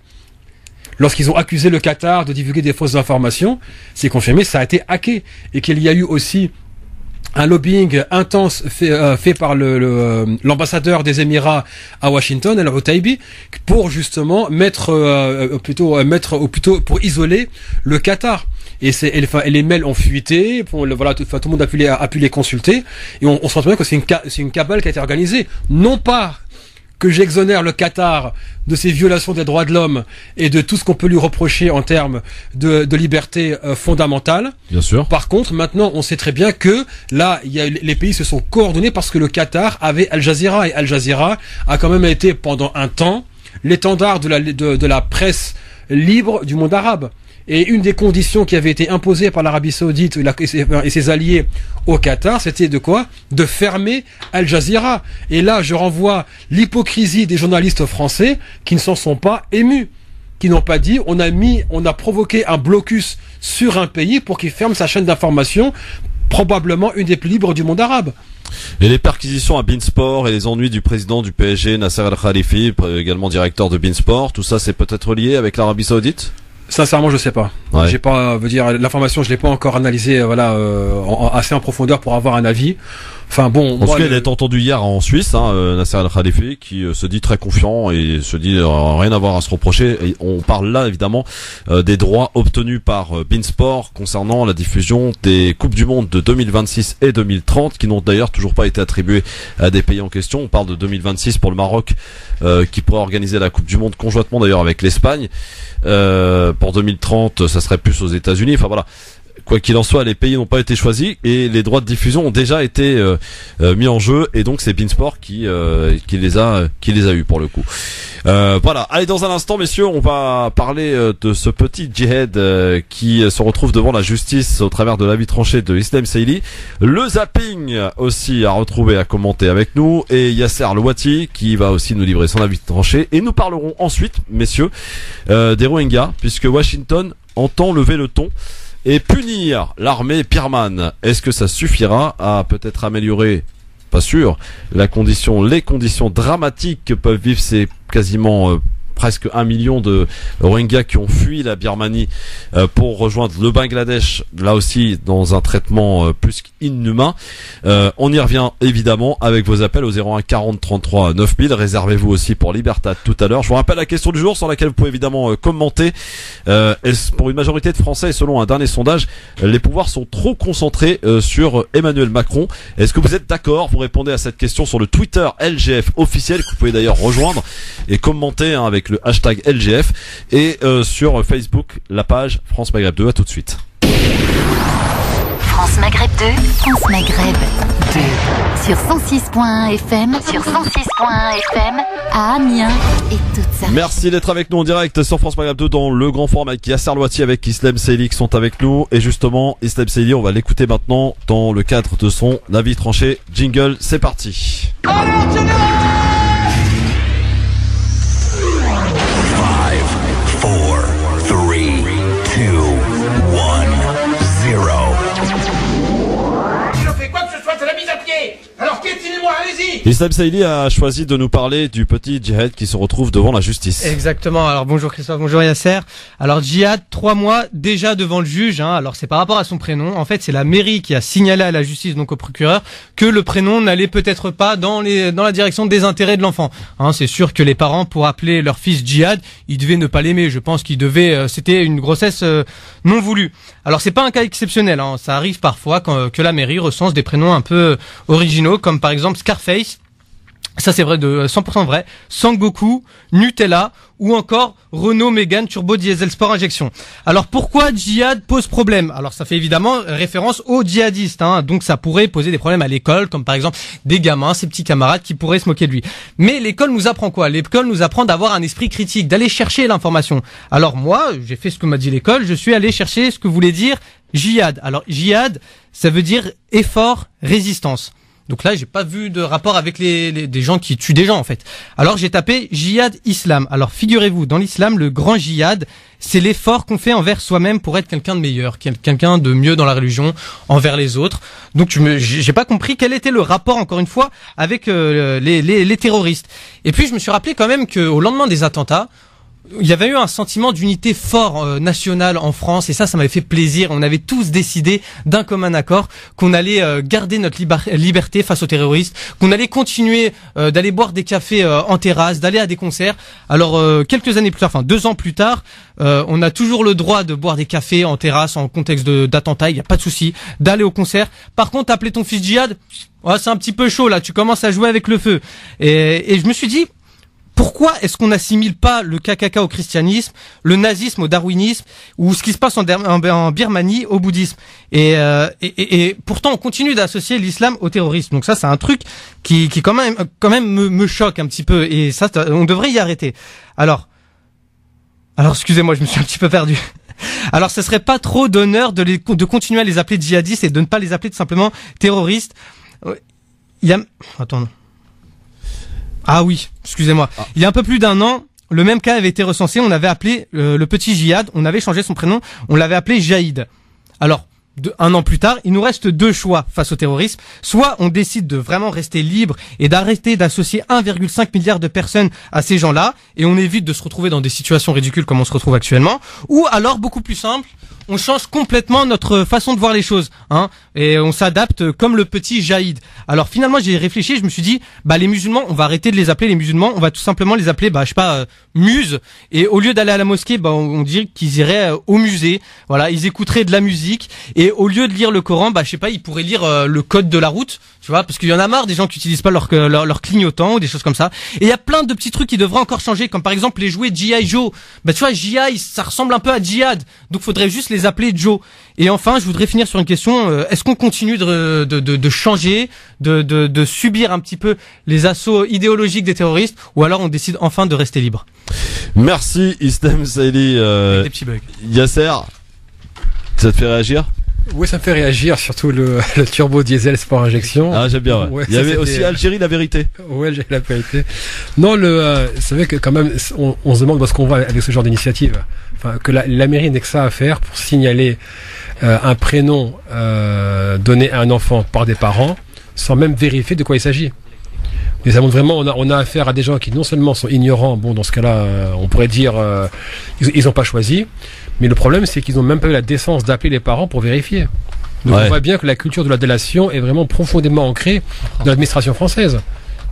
Lorsqu'ils ont accusé le Qatar de divulguer des fausses informations, c'est confirmé, ça a été hacké. Et qu'il y a eu aussi un lobbying intense fait par l'ambassadeur des Émirats à Washington, El Outaibi, pour justement pour isoler le Qatar. Et les mails ont fuité, tout le monde a pu les consulter, et on se rend compte que c'est une cabale qui a été organisée, non pas que j'exonère le Qatar de ses violations des droits de l'homme et de tout ce qu'on peut lui reprocher en termes de liberté fondamentale. Bien sûr. Par contre, maintenant, on sait très bien que là, les pays se sont coordonnés parce que le Qatar avait Al Jazeera, et Al Jazeera a quand même été pendant un temps l'étendard de la presse libre du monde arabe. Et une des conditions qui avait été imposée par l'Arabie Saoudite et ses alliés au Qatar, c'était de quoi? De fermer Al Jazeera. Et là, je renvoie l'hypocrisie des journalistes français qui ne s'en sont pas émus, qui n'ont pas dit on a provoqué un blocus sur un pays pour qu'il ferme sa chaîne d'information, probablement une des plus libres du monde arabe. Et les perquisitions à Beansport et les ennuis du président du PSG, Nasser Al-Khalifi, également directeur de Beansport, tout ça c'est peut-être lié avec l'Arabie Saoudite? Sincèrement, je sais pas. Ouais. J'ai pas, l'information, je l'ai pas encore analysée, assez en profondeur pour avoir un avis. Enfin bon. En tout cas, il est entendu hier en Suisse, Nasser Al-Khalifi, qui se dit très confiant et se dit rien à avoir à se reprocher. Et on parle là évidemment des droits obtenus par Beansport concernant la diffusion des Coupes du Monde de 2026 et 2030, qui n'ont d'ailleurs toujours pas été attribuées à des pays en question. On parle de 2026 pour le Maroc, qui pourrait organiser la Coupe du Monde conjointement d'ailleurs avec l'Espagne. Pour 2030, ça serait plus aux États-Unis. Enfin voilà. Quoi qu'il en soit, les pays n'ont pas été choisis et les droits de diffusion ont déjà été mis en jeu, et donc c'est Beansport qui les a eus pour le coup. Voilà. Allez, dans un instant, messieurs, on va parler de ce petit djihad qui se retrouve devant la justice au travers de l'avis tranché de Islam Saïli. Le zapping aussi à retrouver, à commenter avec nous, et Yasser Al-Wati qui va aussi nous livrer son avis tranché. Et nous parlerons ensuite, messieurs, des Rohingyas, puisque Washington entend lever le ton et punir l'armée birmane. Est-ce que ça suffira à peut-être améliorer, pas sûr, les conditions dramatiques que peuvent vivre ces quasiment presque 1 million de Rohingyas qui ont fui la Birmanie pour rejoindre le Bangladesh, là aussi dans un traitement plus qu'inhumain. On y revient évidemment avec vos appels au 01 40 33 9000. Réservez-vous aussi pour Libertad tout à l'heure. Je vous rappelle la question du jour sur laquelle vous pouvez évidemment commenter. Pour une majorité de Français, et selon un dernier sondage, les pouvoirs sont trop concentrés sur Emmanuel Macron. Est-ce que vous êtes d'accord? Vous répondez à cette question sur le Twitter LGF officiel, que vous pouvez d'ailleurs rejoindre et commenter avec le hashtag LGF, et sur Facebook la page France Maghreb 2. À tout de suite. France Maghreb 2, France Maghreb 2, sur 106.1 FM, à Amiens et toute sa... Merci d'être avec nous en direct sur France Maghreb 2 dans le grand forum avec Yasser Al-Wati, avec Islam Saïli qui sont avec nous. Et justement, Islam Saïli, on va l'écouter maintenant dans le cadre de son avis tranché. Jingle, c'est parti. 5, 4, 3, 2, 1, 0. Je fais quoi que ce soit, c'est la mise à pied. Alors piétinez-moi, allez-y. Islam Saïli a choisi de nous parler du petit Djihad qui se retrouve devant la justice. Exactement. Alors bonjour Christophe, bonjour Yasser. Alors Djihad, 3 mois déjà devant le juge. Alors c'est par rapport à son prénom. En fait, c'est la mairie qui a signalé à la justice, donc au procureur, que le prénom n'allait peut-être pas dans la direction des intérêts de l'enfant. C'est sûr que les parents, pour appeler leur fils Djihad, ils devaient ne pas l'aimer. Je pense qu'ils devaient. C'était une grossesse non voulue. Alors c'est pas un cas exceptionnel. Ça arrive parfois que la mairie recense des prénoms un peu originaux, comme par exemple Scarface. Ça c'est vrai, de 100% vrai. Sangoku, Nutella ou encore Renault Mégane Turbo Diesel Sport Injection. Alors pourquoi Djihad pose problème? Alors ça fait évidemment référence aux djihadistes, donc ça pourrait poser des problèmes à l'école, comme par exemple des gamins, ses petits camarades qui pourraient se moquer de lui. Mais l'école nous apprend quoi? L'école nous apprend d'avoir un esprit critique, d'aller chercher l'information. Alors moi, j'ai fait ce que m'a dit l'école, je suis allé chercher ce que voulait dire Jihad. Alors Jihad, ça veut dire effort, résistance. Donc là, j'ai pas vu de rapport avec des gens qui tuent des gens en fait. Alors j'ai tapé Jihad Islam. Alors figurez-vous, dans l'islam, le grand Jihad, c'est l'effort qu'on fait envers soi-même pour être quelqu'un de meilleur, quelqu'un de mieux dans la religion, envers les autres. Donc j'ai pas compris quel était le rapport, encore une fois, avec les terroristes. Et puis je me suis rappelé quand même qu'au lendemain des attentats, il y avait eu un sentiment d'unité fort national en France, et ça m'avait fait plaisir. On avait tous décidé d'un commun accord qu'on allait garder notre liberté face aux terroristes, qu'on allait continuer d'aller boire des cafés en terrasse, d'aller à des concerts. Alors quelques années plus tard, 2 ans plus tard, on a toujours le droit de boire des cafés en terrasse en contexte d'attentat, il n'y a pas de souci, d'aller au concert. Par contre, appeler ton fils Djihad, c'est un petit peu chaud là, tu commences à jouer avec le feu. Et je me suis dit, pourquoi est-ce qu'on n'assimile pas le KKK au christianisme, le nazisme au darwinisme, ou ce qui se passe en Birmanie au bouddhisme? Et pourtant on continue d'associer l'islam au terrorisme. Donc ça c'est un truc qui quand même me choque un petit peu, et ça on devrait y arrêter. Alors excusez-moi, je me suis un petit peu perdu. Alors ce serait pas trop d'honneur de continuer à les appeler djihadistes et de ne pas les appeler tout simplement terroristes? Attends. Ah oui, excusez-moi. Il y a un peu plus d'1 an, le même cas avait été recensé. On avait appelé le petit Jihad, on avait changé son prénom, on l'avait appelé Jaïd. Alors, 1 an plus tard, il nous reste 2 choix face au terrorisme. Soit on décide de vraiment rester libre et d'arrêter d'associer 1,5 milliard de personnes à ces gens-là, et on évite de se retrouver dans des situations ridicules comme on se retrouve actuellement. Ou alors, beaucoup plus simple, on change complètement notre façon de voir les choses, et on s'adapte comme le petit Jaïd. Alors finalement, j'ai réfléchi, je me suis dit, les musulmans, on va arrêter de les appeler les musulmans, on va tout simplement les appeler, muses. Et au lieu d'aller à la mosquée, on dirait qu'ils iraient au musée. Voilà, ils écouteraient de la musique, et au lieu de lire le Coran, ils pourraient lire le code de la route, tu vois, parce qu'il y en a marre des gens qui utilisent pas leur clignotant ou des choses comme ça. Et il y a plein de petits trucs qui devraient encore changer, comme par exemple les jouets G.I. Joe. Tu vois, G.I. ça ressemble un peu à Djihad, donc faudrait juste les appeler Joe. Et enfin, je voudrais finir sur une question. Est-ce qu'on continue de changer, de subir un petit peu les assauts idéologiques des terroristes, ou alors on décide enfin de rester libre? Merci Islam Saïli. Des petits bugs. Yasser, ça te fait réagir? Oui, ça me fait réagir, surtout le turbo diesel sport injection. Ah, j'aime bien. Ouais. Il y avait aussi Algérie la vérité. Ouais, Algérie la vérité. Non, c'est vrai que quand même, on se demande où est-ce qu'on va avec ce genre d'initiative. Enfin, que la mairie n'a que ça à faire pour signaler un prénom donné à un enfant par des parents, sans même vérifier de quoi il s'agit. Mais ça montre vraiment, on a affaire à des gens qui non seulement sont ignorants, dans ce cas-là, on pourrait dire, ils n'ont pas choisi, mais le problème c'est qu'ils n'ont même pas eu la décence d'appeler les parents pour vérifier. Donc on voit bien que la culture de la délation est vraiment profondément ancrée dans l'administration française.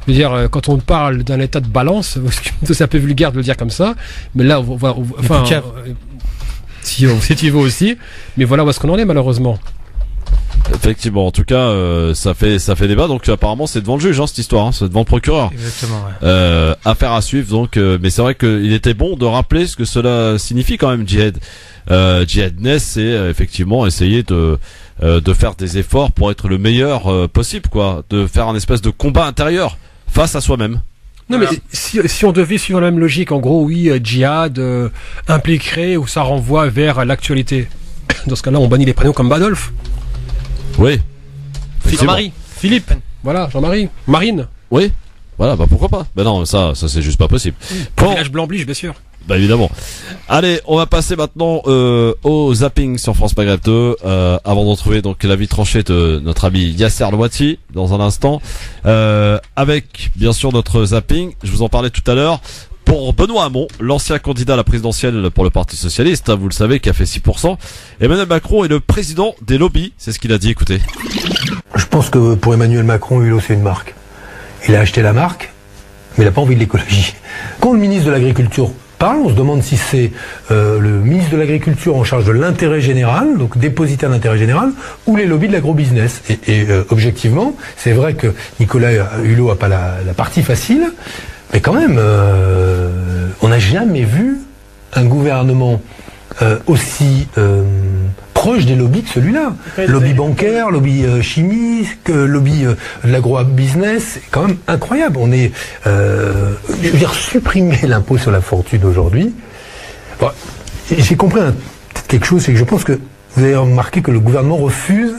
Je veux dire, quand on parle d'un état de balance, c'est un peu vulgaire de le dire comme ça, mais là, si tu veux aussi, mais voilà où est-ce qu'on en est malheureusement. Effectivement, en tout cas, ça fait débat. Donc apparemment, c'est devant le juge, cette histoire. C'est devant le procureur. Exactement. Ouais. Affaire à suivre. Donc, mais c'est vrai qu'il était bon de rappeler ce que cela signifie quand même, Djihad. Djihadness, c'est effectivement essayer de faire des efforts pour être le meilleur possible, quoi. De faire un espèce de combat intérieur face à soi-même. Non, mais si on devait suivre la même logique, en gros, oui, djihad impliquerait ou ça renvoie vers l'actualité. Dans ce cas-là, on bannit les prénoms comme Badolphe. Oui. Jean-Marie. Philippe. Voilà, Jean-Marie. Marine. Oui. Voilà, pourquoi pas? Non, ça c'est juste pas possible. Pour village Blanc-Blige, bien sûr. Bah évidemment. Allez, on va passer maintenant au zapping sur France Maghreb 2 avant de retrouver donc l'avis tranché de notre ami Yasser Louati dans un instant avec bien sûr notre zapping. Je vous en parlais tout à l'heure. Pour Benoît Hamon, l'ancien candidat à la présidentielle pour le Parti Socialiste, vous le savez, qui a fait 6%, Emmanuel Macron est le président des lobbies. C'est ce qu'il a dit, écoutez. Je pense que pour Emmanuel Macron, Hulot, c'est une marque. Il a acheté la marque, mais il n'a pas envie de l'écologie. Quand le ministre de l'Agriculture parle, on se demande si c'est le ministre de l'Agriculture en charge de l'intérêt général, donc dépositaire d'intérêt général, ou les lobbies de l'agrobusiness. Et objectivement, c'est vrai que Nicolas Hulot n'a pas la partie facile, mais quand même, on n'a jamais vu un gouvernement aussi proche des lobbies que celui-là. Lobby bancaire, lobby chimique, lobby de l'agro-business, c'est quand même incroyable. On est, je veux dire, supprimer l'impôt sur la fortune aujourd'hui. Bon, j'ai compris peut-être quelque chose, c'est que je pense que vous avez remarqué que le gouvernement refuse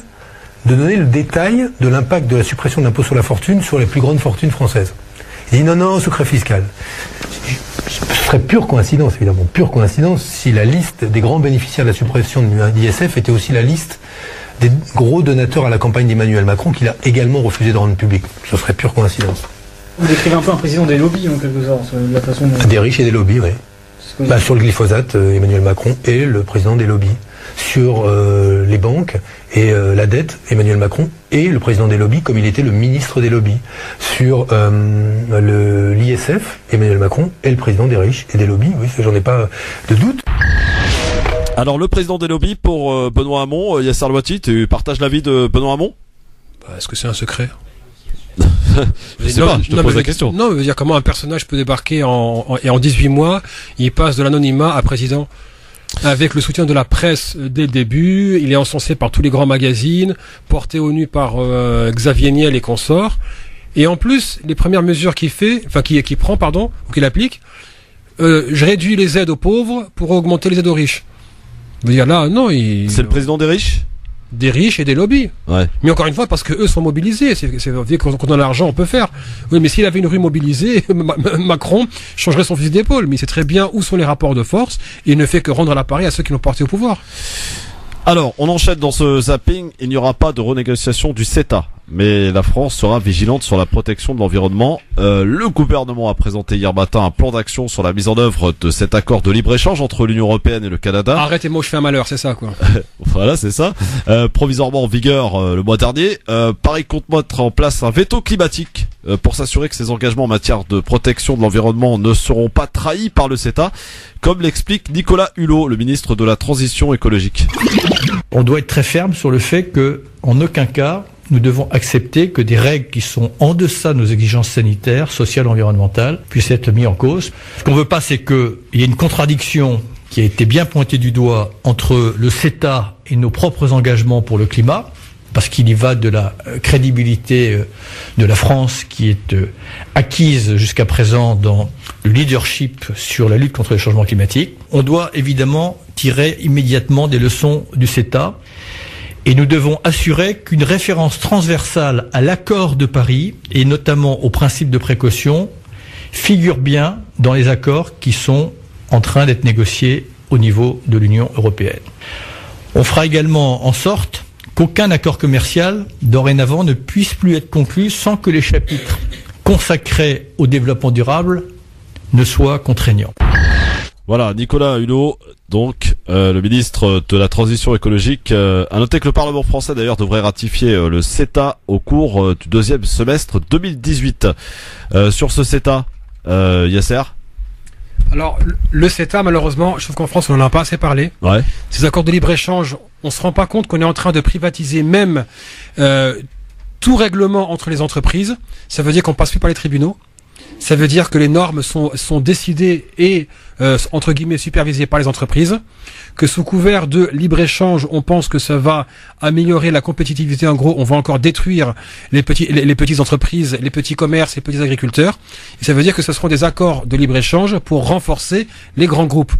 de donner le détail de l'impact de la suppression de l'impôt sur la fortune sur les plus grandes fortunes françaises. Il dit non, secret fiscal. Ce serait pure coïncidence, évidemment, pure coïncidence si la liste des grands bénéficiaires de la suppression de l'ISF était aussi la liste des gros donateurs à la campagne d'Emmanuel Macron qu'il a également refusé de rendre public. Ce serait pure coïncidence. Vous décrivez un peu un président des lobbies, en quelque sorte, de la façon dont... Des riches et des lobbies, oui. Sur le glyphosate, Emmanuel Macron est le président des lobbies. Sur les banques et la dette, Emmanuel Macron est le président des lobbies comme il était le ministre des lobbies. Sur l'ISF, Emmanuel Macron est le président des riches et des lobbies, oui, j'en ai pas de doute. Alors le président des lobbies pour Benoît Hamon, Yasser Louati, tu partages l'avis de Benoît Hamon? Est-ce que c'est un secret? Je sais pas, je te pose la question. Non, mais dire comment un personnage peut débarquer en 18 mois, il passe de l'anonymat à président. Avec le soutien de la presse dès le début, il est encensé par tous les grands magazines, porté au nu par Xavier Niel et consorts. Et en plus, les premières mesures qu'il applique, je réduis les aides aux pauvres pour augmenter les aides aux riches. Je veux dire là, non, c'est le président des riches? Des riches et des lobbies. Ouais. Mais encore une fois, parce que eux sont mobilisés. C'est quand on a l'argent, on peut faire. Oui, mais s'il avait une rue mobilisée, Macron changerait son fusil d'épaule. Mais il sait très bien où sont les rapports de force et il ne fait que rendre l'appareil à ceux qui l'ont porté au pouvoir. Alors, on enchaîne dans ce zapping. Il n'y aura pas de renégociation du CETA, mais la France sera vigilante sur la protection de l'environnement. Le gouvernement a présenté hier matin un plan d'action sur la mise en œuvre de cet accord de libre-échange entre l'Union européenne et le Canada. Arrêtez-moi, je fais un malheur, c'est ça, quoi. Voilà, c'est ça. Provisoirement en vigueur le mois dernier. Paris compte mettre en place un veto climatique pour s'assurer que ces engagements en matière de protection de l'environnement ne seront pas trahis par le CETA, comme l'explique Nicolas Hulot, le ministre de la Transition écologique. On doit être très ferme sur le fait que, en aucun cas, nous devons accepter que des règles qui sont en deçà de nos exigences sanitaires, sociales, environnementales, puissent être mises en cause. Ce qu'on veut pas, c'est qu'il y ait une contradiction qui a été bien pointée du doigt entre le CETA et nos propres engagements pour le climat, parce qu'il y va de la crédibilité de la France qui est acquise jusqu'à présent dans le leadership sur la lutte contre le changement climatique. On doit évidemment tirer immédiatement des leçons du CETA et nous devons assurer qu'une référence transversale à l'accord de Paris et notamment au principe de précaution figure bien dans les accords qui sont en train d'être négociés au niveau de l'Union européenne. On fera également en sorte qu'aucun accord commercial, dorénavant, ne puisse plus être conclu sans que les chapitres consacrés au développement durable ne soient contraignants. Voilà, Nicolas Hulot, donc le ministre de la Transition écologique, a noté que le Parlement français d'ailleurs devrait ratifier le CETA au cours du deuxième semestre 2018. Sur ce CETA, Yasser? Alors, le CETA, malheureusement, je trouve qu'en France, on n'en a pas assez parlé. Ouais. Ces accords de libre-échange, on se rend pas compte qu'on est en train de privatiser même tout règlement entre les entreprises. Ça veut dire qu'on passe plus par les tribunaux. Ça veut dire que les normes sont décidées et, entre guillemets, supervisées par les entreprises. Que sous couvert de libre-échange, on pense que ça va améliorer la compétitivité. En gros, on va encore détruire les petites entreprises, les petits commerces, les petits agriculteurs. Et ça veut dire que ce seront des accords de libre-échange pour renforcer les grands groupes.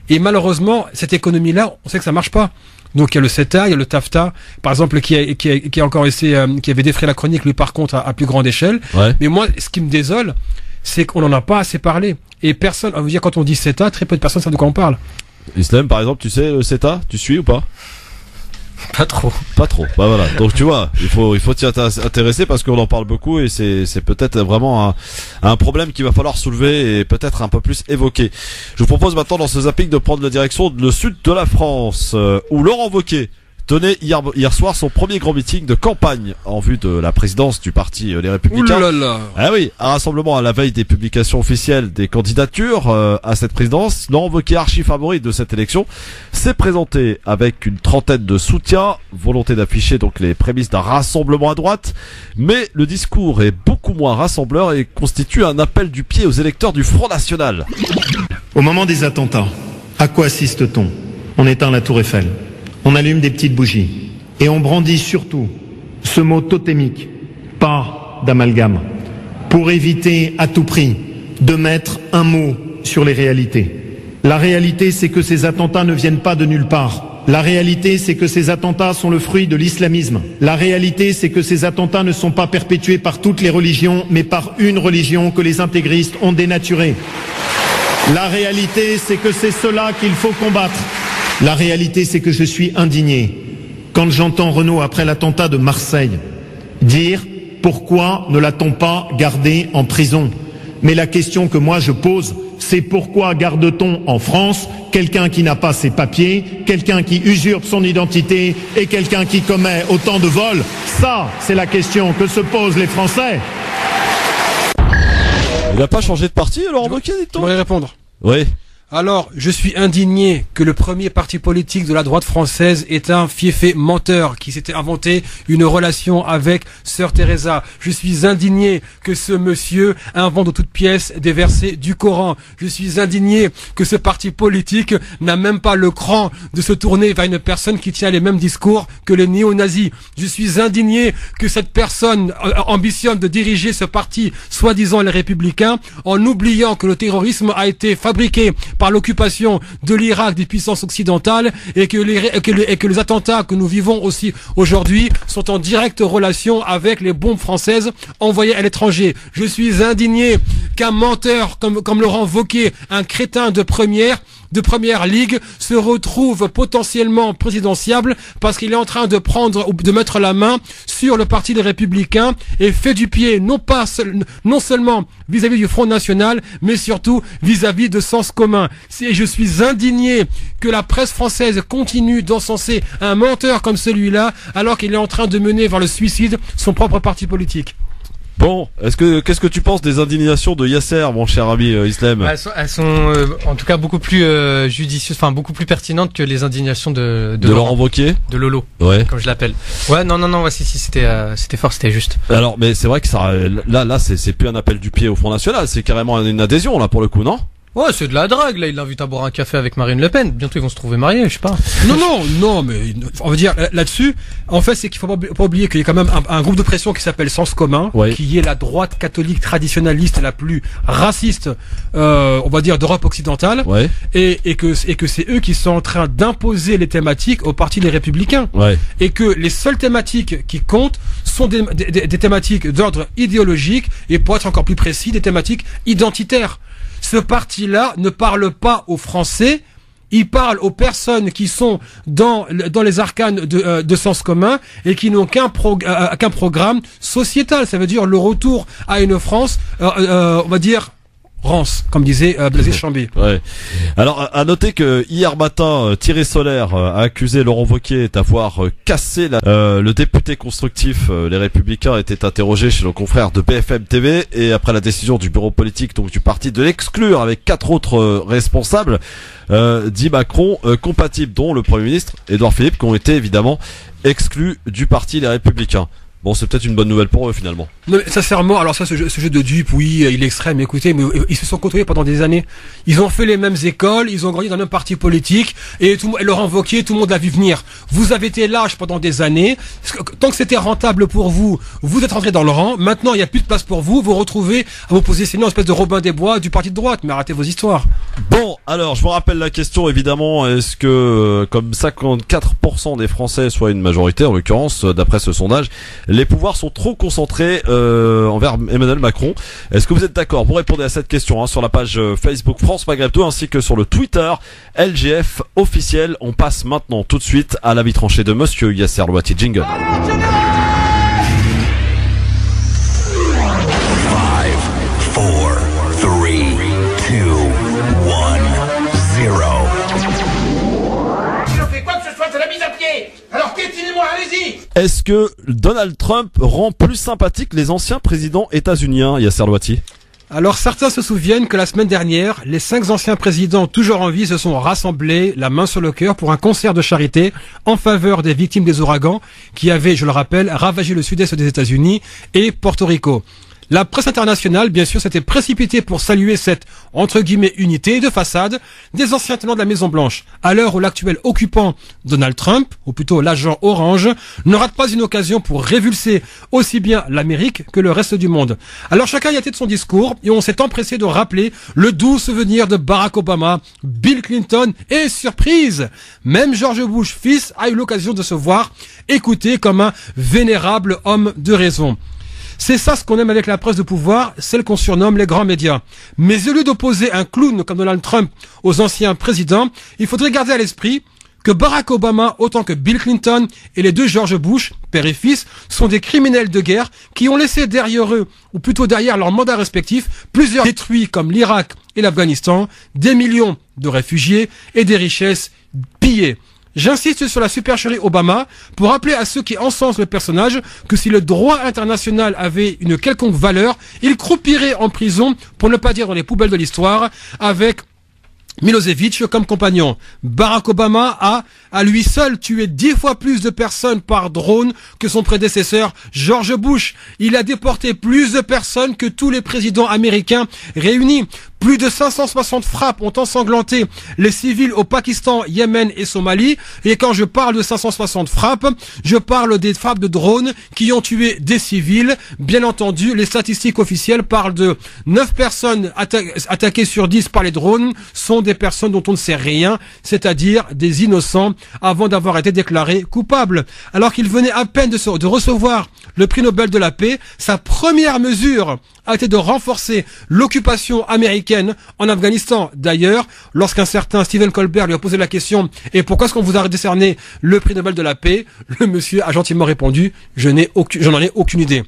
Et malheureusement, cette économie-là, on sait que ça marche pas. Donc il y a le CETA, il y a le TAFTA, par exemple, qui a encore essayé, qui avait défrayé la chronique, lui par contre à plus grande échelle. Ouais. Mais moi, ce qui me désole, c'est qu'on n'en a pas assez parlé. Et personne, on veut dire, quand on dit CETA, très peu de personnes savent de quoi on parle. Islam, par exemple, tu sais, le CETA, tu suis ou pas? Pas trop. Pas trop. Bah voilà. Donc tu vois, il faut t'y intéresser parce qu'on en parle beaucoup et c'est peut-être vraiment un problème qu'il va falloir soulever et peut-être un peu plus évoquer. Je vous propose maintenant dans ce zapping de prendre la direction le sud de la France où Laurent Wauquiez tenait hier soir son premier grand meeting de campagne en vue de la présidence du parti Les Républicains. Ouh là là. Ah oui, un rassemblement à la veille des publications officielles des candidatures à cette présidence. Laurent Wauquiez, archi favori de cette élection, s'est présenté avec une trentaine de soutiens, volonté d'afficher donc les prémices d'un rassemblement à droite, mais le discours est beaucoup moins rassembleur et constitue un appel du pied aux électeurs du Front National. Au moment des attentats, à quoi assiste-t-on? On éteint la tour Eiffel. On allume des petites bougies et on brandit surtout ce mot totémique, pas d'amalgame, pour éviter à tout prix de mettre un mot sur les réalités. La réalité, c'est que ces attentats ne viennent pas de nulle part. La réalité, c'est que ces attentats sont le fruit de l'islamisme. La réalité, c'est que ces attentats ne sont pas perpétués par toutes les religions, mais par une religion que les intégristes ont dénaturée. La réalité, c'est que c'est cela qu'il faut combattre. La réalité, c'est que je suis indigné quand j'entends Renaud, après l'attentat de Marseille, dire « Pourquoi ne l'a-t-on pas gardé en prison ?» Mais la question que moi je pose, c'est pourquoi garde-t-on en France quelqu'un qui n'a pas ses papiers, quelqu'un qui usurpe son identité et quelqu'un qui commet autant de vols? Ça, c'est la question que se posent les Français. Il n'a pas changé de parti, Laurent Wauquiez, dit-on? Je voudrais répondre. Oui. Alors, je suis indigné que le premier parti politique de la droite française est un fiefé menteur qui s'était inventé une relation avec Sœur Teresa. Je suis indigné que ce monsieur invente de toutes pièces des versets du Coran. Je suis indigné que ce parti politique n'a même pas le cran de se tourner vers une personne qui tient les mêmes discours que les néo-nazis. Je suis indigné que cette personne ambitionne de diriger ce parti, soi-disant les Républicains, en oubliant que le terrorisme a été fabriqué par l'occupation de l'Irak des puissances occidentales et que les attentats que nous vivons aussi aujourd'hui sont en directe relation avec les bombes françaises envoyées à l'étranger. Je suis indigné qu'un menteur comme Laurent Wauquiez, un crétin de première ligue, se retrouve potentiellement présidentiable parce qu'il est en train de mettre la main sur le parti des Républicains et fait du pied non seulement vis-à-vis du Front National, mais surtout vis-à-vis de Sens Commun. Je suis indigné que la presse française continue d'encenser un menteur comme celui-là alors qu'il est en train de mener vers le suicide son propre parti politique. Bon, qu'est-ce que tu penses des indignations de Yasser, mon cher ami Islam? Elles sont en tout cas beaucoup plus judicieuses, enfin beaucoup plus pertinentes que les indignations de Laurent Wauquiez, de Lolo, ouais, comme je l'appelle. Ouais, non, ouais, si, c'était fort, c'était juste. Alors, mais c'est vrai que ça, là, c'est plus un appel du pied au Front National, c'est carrément une adhésion là pour le coup, non? Ouais, c'est de la drague, là, il l'invite à boire un café avec Marine Le Pen. Bientôt, ils vont se trouver mariés, je sais pas. Non, mais on va dire là-dessus, en fait, c'est qu'il faut pas oublier qu'il y a quand même un groupe de pression qui s'appelle Sens Commun, ouais, qui est la droite catholique traditionnaliste la plus raciste, on va dire, d'Europe occidentale, ouais, et que c'est eux qui sont en train d'imposer les thématiques au parti des Républicains, ouais, et que les seules thématiques qui comptent sont des thématiques d'ordre idéologique et, pour être encore plus précis, des thématiques identitaires. Ce parti-là ne parle pas aux Français, il parle aux personnes qui sont dans les arcanes de Sens Commun et qui n'ont qu'un programme sociétal. Ça veut dire le retour à une France, on va dire, rance, comme disait Blaise Chambé. Ouais. Alors, à noter que hier matin, Thierry Solaire a accusé Laurent Wauquiez d'avoir cassé le député constructif. Les Républicains étaient interrogés chez nos confrères de BFM TV et après la décision du bureau politique donc du parti de l'exclure avec 4 autres responsables, dit Macron, compatibles, dont le Premier ministre Édouard Philippe, qui ont été évidemment exclus du parti Les Républicains. Bon, c'est peut-être une bonne nouvelle pour eux, finalement. Non, mais sincèrement, alors ça, ce jeu de dupe, oui, il est extrême, écoutez, mais ils se sont côtoyés pendant des années. Ils ont fait les mêmes écoles, ils ont grandi dans le même parti politique, et Laurent Wauquiez, tout le monde l'a vu venir. Vous avez été lâche pendant des années. Tant que c'était rentable pour vous, vous êtes rentré dans le rang. Maintenant, il n'y a plus de place pour vous. Vous retrouvez à vous positionner en espèce de Robin des Bois du parti de droite. Mais arrêtez vos histoires. Bon, alors, je vous rappelle la question, évidemment. Est-ce que, comme 54% des Français, soit une majorité, en l'occurrence, d'après ce sondage, les pouvoirs sont trop concentrés envers Emmanuel Macron. Est-ce que vous êtes d'accord? Vous répondez à cette question sur la page Facebook France Maghreb 2 ainsi que sur le Twitter LGF officiel. On passe maintenant tout de suite à l'avis tranché de Monsieur Yasser Louati. Jingle. 5, 4, 3, 2, 1, 0. Si l'on fait quoi que ce soit, c'est la mise à pied. Alors piétinez-moi, allez-y. Est-ce que Donald Trump rend plus sympathique les anciens présidents états-uniens, Yasser Louati? Alors certains se souviennent que la semaine dernière, les 5 anciens présidents toujours en vie se sont rassemblés, la main sur le cœur, pour un concert de charité en faveur des victimes des ouragans qui avaient, je le rappelle, ravagé le sud-est des États-Unis et Porto Rico. La presse internationale, bien sûr, s'était précipitée pour saluer cette, entre guillemets, unité de façade des anciens tenants de la Maison-Blanche. À l'heure où l'actuel occupant, Donald Trump, ou plutôt l'agent orange, ne rate pas une occasion pour révulser aussi bien l'Amérique que le reste du monde. Alors chacun y a été de son discours et on s'est empressé de rappeler le doux souvenir de Barack Obama, Bill Clinton et, surprise, même George Bush fils a eu l'occasion de se voir écouter comme un vénérable homme de raison. C'est ça ce qu'on aime avec la presse de pouvoir, celle qu'on surnomme les grands médias. Mais au lieu d'opposer un clown comme Donald Trump aux anciens présidents, il faudrait garder à l'esprit que Barack Obama, autant que Bill Clinton et les 2 George Bush, père et fils, sont des criminels de guerre qui ont laissé derrière eux, ou plutôt derrière leurs mandats respectifs, plusieurs détruits comme l'Irak et l'Afghanistan, des millions de réfugiés et des richesses pillées. J'insiste sur la supercherie Obama pour rappeler à ceux qui encensent le personnage que si le droit international avait une quelconque valeur, il croupirait en prison, pour ne pas dire dans les poubelles de l'histoire, avec Milosevic comme compagnon. Barack Obama a, à lui seul, tué 10 fois plus de personnes par drone que son prédécesseur George Bush. Il a déporté plus de personnes que tous les présidents américains réunis. Plus de 560 frappes ont ensanglanté les civils au Pakistan, Yémen et Somalie. Et quand je parle de 560 frappes, je parle des frappes de drones qui ont tué des civils. Bien entendu, les statistiques officielles parlent de 9 personnes attaquées sur 10 par les drones sont des personnes dont on ne sait rien, c'est-à-dire des innocents avant d'avoir été déclarés coupables. Alors qu'il venait à peine de recevoir le prix Nobel de la paix, sa première mesure a été de renforcer l'occupation américaine en Afghanistan. D'ailleurs, lorsqu'un certain Stephen Colbert lui a posé la question « Et pourquoi est-ce qu'on vous a décerné le prix Nobel de la paix ?» Le monsieur a gentiment répondu « j'en ai aucune idée ».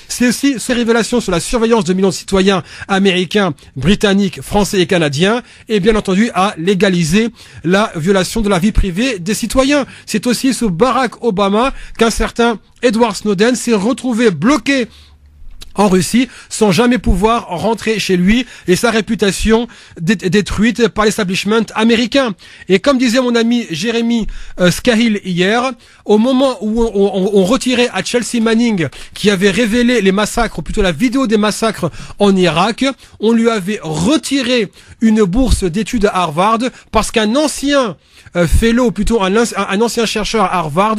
C'est aussi ces révélations sur la surveillance de millions de citoyens américains, britanniques, français et canadiens, et bien entendu à légaliser la violation de la vie privée des citoyens. C'est aussi sous Barack Obama qu'un certain Edward Snowden s'est retrouvé bloqué en Russie sans jamais pouvoir rentrer chez lui et sa réputation détruite par l'establishment américain. Et comme disait mon ami Jérémy Scahill hier, au moment où on retirait à Chelsea Manning, qui avait révélé les massacres, ou plutôt la vidéo des massacres en Irak, on lui avait retiré une bourse d'études à Harvard parce qu'un ancien fellow, plutôt un ancien chercheur à Harvard,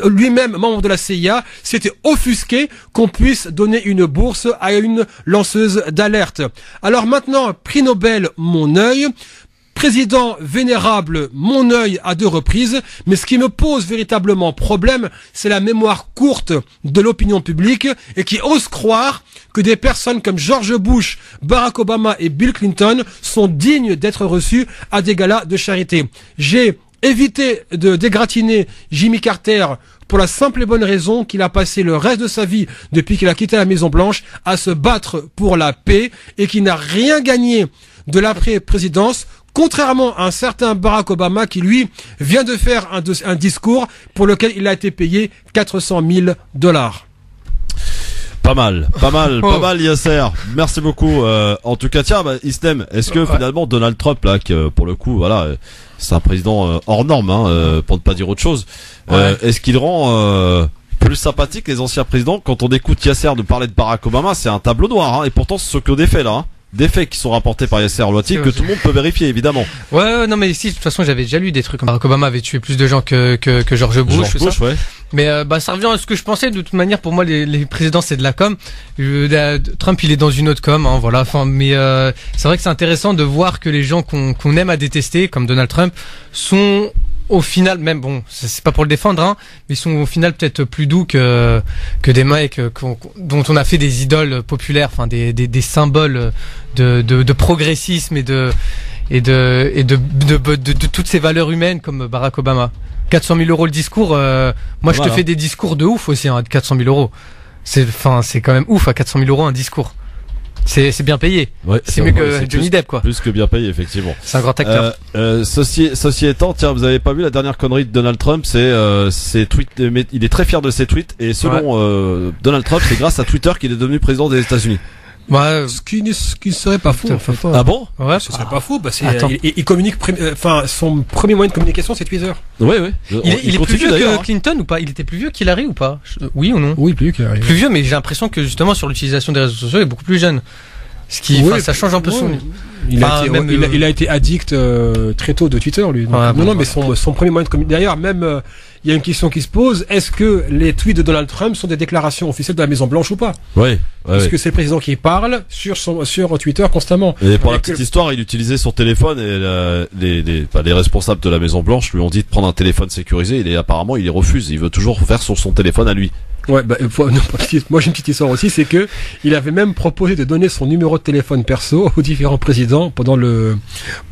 lui-même membre de la CIA, s'était offusqué qu'on puisse donner une bourse à une lanceuse d'alerte. Alors maintenant, prix Nobel, mon œil, président vénérable, mon œil à 2 reprises, mais ce qui me pose véritablement problème, c'est la mémoire courte de l'opinion publique et qui ose croire que des personnes comme George Bush, Barack Obama et Bill Clinton sont dignes d'être reçus à des galas de charité. J'ai évité de dégratiner Jimmy Carter pour la simple et bonne raison qu'il a passé le reste de sa vie, depuis qu'il a quitté la Maison-Blanche, à se battre pour la paix et qui n'a rien gagné de l'après-présidence, contrairement à un certain Barack Obama qui, lui, vient de faire un discours pour lequel il a été payé $400 000. Pas mal, Yasser. Merci beaucoup. En tout cas, tiens, Istem, est-ce que finalement Donald Trump, là, que pour le coup, voilà, c'est un président hors norme, pour ne pas dire autre chose, est-ce qu'il rend plus sympathique les anciens présidents? Quand on écoute Yasser de parler de Barack Obama, c'est un tableau noir, et pourtant ce sont que des faits là. Des faits qui sont rapportés par Yasser Louati que tout le monde peut vérifier évidemment. Ouais, non mais ici de toute façon j'avais déjà lu des trucs comme Barack Obama avait tué plus de gens que George Bush. Ouais. Mais ça revient à ce que je pensais. De toute manière, pour moi, les présidents c'est de la com. Trump il est dans une autre com, voilà. Enfin, mais c'est vrai que c'est intéressant de voir que les gens qu'on aime à détester, comme Donald Trump, sont au final, même bon, c'est pas pour le défendre, hein, mais ils sont au final peut-être plus doux que des mecs dont on a fait des idoles populaires, enfin des symboles de progressisme et de toutes ces valeurs humaines comme Barack Obama. 400 000 € le discours. Moi, je te fais des discours de ouf aussi, hein, de 400 000 €. C'est quand même ouf à 400 000 € un discours. C'est bien payé. Ouais, c'est mieux que Johnny Depp, quoi. Plus que bien payé, effectivement. C'est un grand acteur. Ceci étant, tiens, vous avez pas vu la dernière connerie de Donald Trump, c'est ses tweets. Il est très fier de ses tweets et selon Donald Trump, c'est grâce à Twitter qu'il est devenu président des États-Unis. Ce qui serait pas faux. Ah bon? Ouais, ce serait pas faux. Bah, il communique, son premier moyen de communication, c'est Twitter. Oui. Il est plus vieux que Clinton ou pas? Il était plus vieux qu'Hillary ou pas? Oui ou non? Oui, plus vieux qu'Hillary. Plus vieux, mais j'ai l'impression que justement sur l'utilisation des réseaux sociaux, il est beaucoup plus jeune. Ce qui, ça change un peu son. Il a été addict très tôt de Twitter, lui. Donc, mais son premier moyen de communication. D'ailleurs, même il y a une question qui se pose, est-ce que les tweets de Donald Trump sont des déclarations officielles de la Maison Blanche ou pas? Parce que c'est le président qui parle sur Twitter constamment. Et pour la petite histoire, il utilisait son téléphone et les responsables de la Maison Blanche lui ont dit de prendre un téléphone sécurisé. Apparemment, il refuse. Il veut toujours faire sur son téléphone à lui. Ouais, moi j'ai une petite histoire aussi, c'est que il avait même proposé de donner son numéro de téléphone perso aux différents présidents pendant je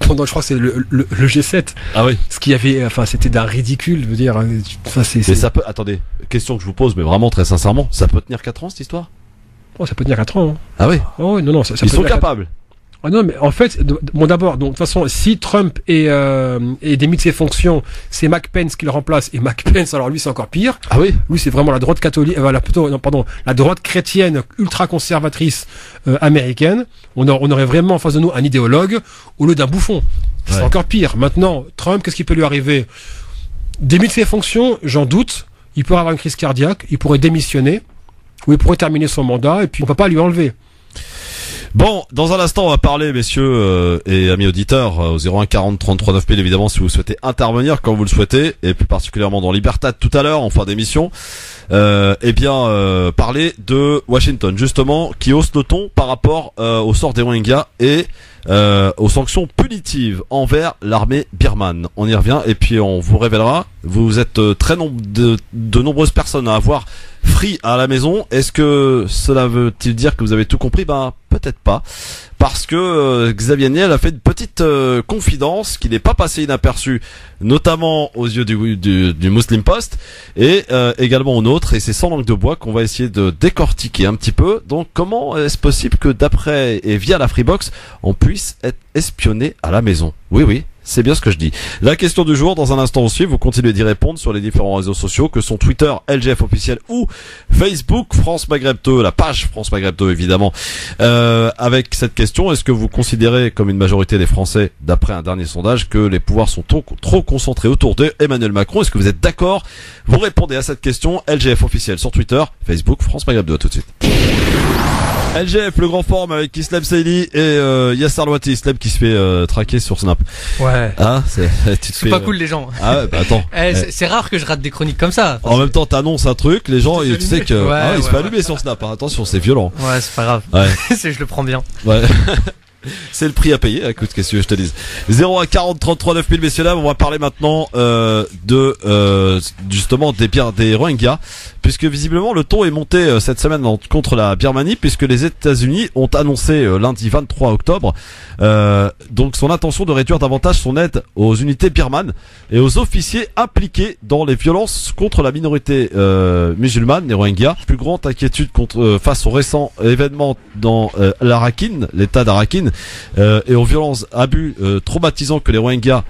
crois que c'est le G7. Ah oui. Ce qui avait, c'était d'un ridicule, je veux dire. Ça peut, attendez, question que je vous pose, mais vraiment très sincèrement, ça peut tenir 4 ans cette histoire? Oh, ça peut tenir 4 ans. Hein. Ah oui. Oh non, ça ils sont capables. Ah non, mais en fait, d'abord, donc de toute façon, si Trump est démis de ses fonctions, c'est Mike Pence qui le remplace. Et Mike Pence, alors lui, c'est encore pire. Ah oui. Lui, c'est vraiment la droite catholique, la droite chrétienne ultra conservatrice américaine. On aurait vraiment en face de nous un idéologue au lieu d'un bouffon. C'est encore pire. Maintenant, Trump, qu'est-ce qui peut lui arriver? Démis de ses fonctions, j'en doute. Il pourrait avoir une crise cardiaque. Il pourrait démissionner. Ou il pourrait terminer son mandat. Et puis, on peut pas lui enlever. Bon, dans un instant, on va parler, messieurs et amis auditeurs, au 01 40 33 9000, évidemment, si vous souhaitez intervenir, quand vous le souhaitez, et plus particulièrement dans Libertad tout à l'heure, en fin d'émission, parler de Washington, justement, qui hausse le ton par rapport au sort des Rohingyas et aux sanctions punitives envers l'armée birmane. On y revient, et puis on vous révélera, vous êtes de nombreuses personnes à avoir Free à la maison. Est-ce que cela veut-il dire que vous avez tout compris? Peut-être pas, parce que Xavier Niel a fait une petite confidence qui n'est pas passée inaperçue, notamment aux yeux du Muslim Post et également aux nôtres, et c'est sans langue de bois qu'on va essayer de décortiquer un petit peu. Donc comment est-ce possible que d'après et via la Freebox on puisse être espionné à la maison? Oui, c'est bien ce que je dis. La question du jour, dans un instant aussi, vous continuez d'y répondre sur les différents réseaux sociaux que sont Twitter, LGF officiel ou Facebook, France Maghreb 2, la page France Maghreb 2 évidemment. Avec cette question, est-ce que vous considérez, comme une majorité des Français, d'après un dernier sondage, que les pouvoirs sont trop concentrés autour d'Emmanuel Macron? Est-ce que vous êtes d'accord? Vous répondez à cette question, LGF officiel sur Twitter, Facebook, France Maghreb 2, à tout de suite. LGF, le grand forum avec Islam Saïli et Yasser Louati. Islam qui se fait traquer sur Snap. Ouais. Ah, c'est pas cool les gens. Ah ouais, attends. C'est rare que je rate des chroniques comme ça. En même temps, t'annonces un truc, les gens, tu sais que il se fait allumer sur Snap. Hein. Attention, c'est violent. Ouais, c'est pas grave. Ouais. Je le prends bien. Ouais. C'est le prix à payer. Écoute, qu'est-ce que je te dis? 0 à 40 33 9000, messieurs dames. On va parler maintenant justement des Rohingyas, puisque visiblement le ton est monté cette semaine contre la Birmanie, puisque les États-Unis ont annoncé lundi 23 octobre donc son intention de réduire davantage son aide aux unités birmanes et aux officiers impliqués dans les violences contre la minorité musulmane, les Rohingyas. Plus grande inquiétude face aux récents événements dans l'Arakhine, l'état d'Arakhine, et aux violences, abus traumatisants que les Rohingyas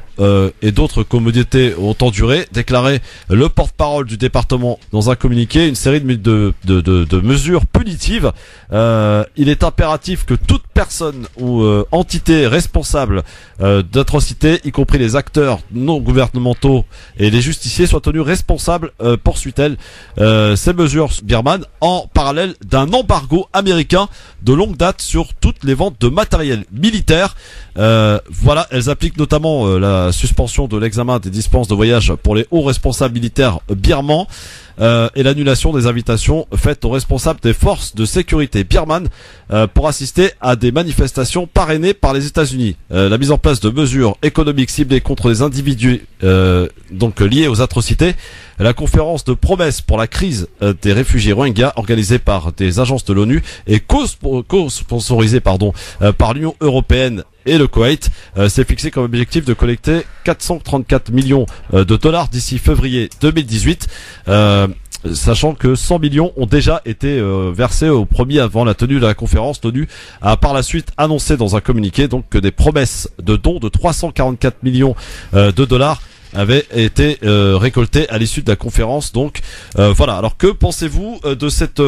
et d'autres communautés ont enduré, déclarait le porte-parole du département dans un communiqué, une série de mesures punitives. Il est impératif que toute personne ou entité responsable d'atrocités, y compris les acteurs non gouvernementaux et les justiciers, soient tenus responsables, poursuit-elle, ces mesures birmanes en parallèle d'un embargo américain de longue date sur toutes les ventes de matériel militaire. Voilà, elles appliquent notamment la suspension de l'examen des dispenses de voyage pour les hauts responsables militaires birmans. et l'annulation des invitations faites aux responsables des forces de sécurité birmanes pour assister à des manifestations parrainées par les États-Unis. La mise en place de mesures économiques ciblées contre les individus donc liés aux atrocités. La conférence de promesses pour la crise des réfugiés Rohingyas organisée par des agences de l'ONU et co-sponsorisée par l'Union européenne et le Koweït s'est fixé comme objectif de collecter 434 millions de dollars d'ici février 2018. Sachant que 100 millions ont déjà été versés au premier avant la tenue de la conférence. L'ONU a par la suite annoncé dans un communiqué donc que des promesses de dons de 344 millions de dollars avaient été récoltées à l'issue de la conférence. Donc voilà. Alors que pensez-vous de cette,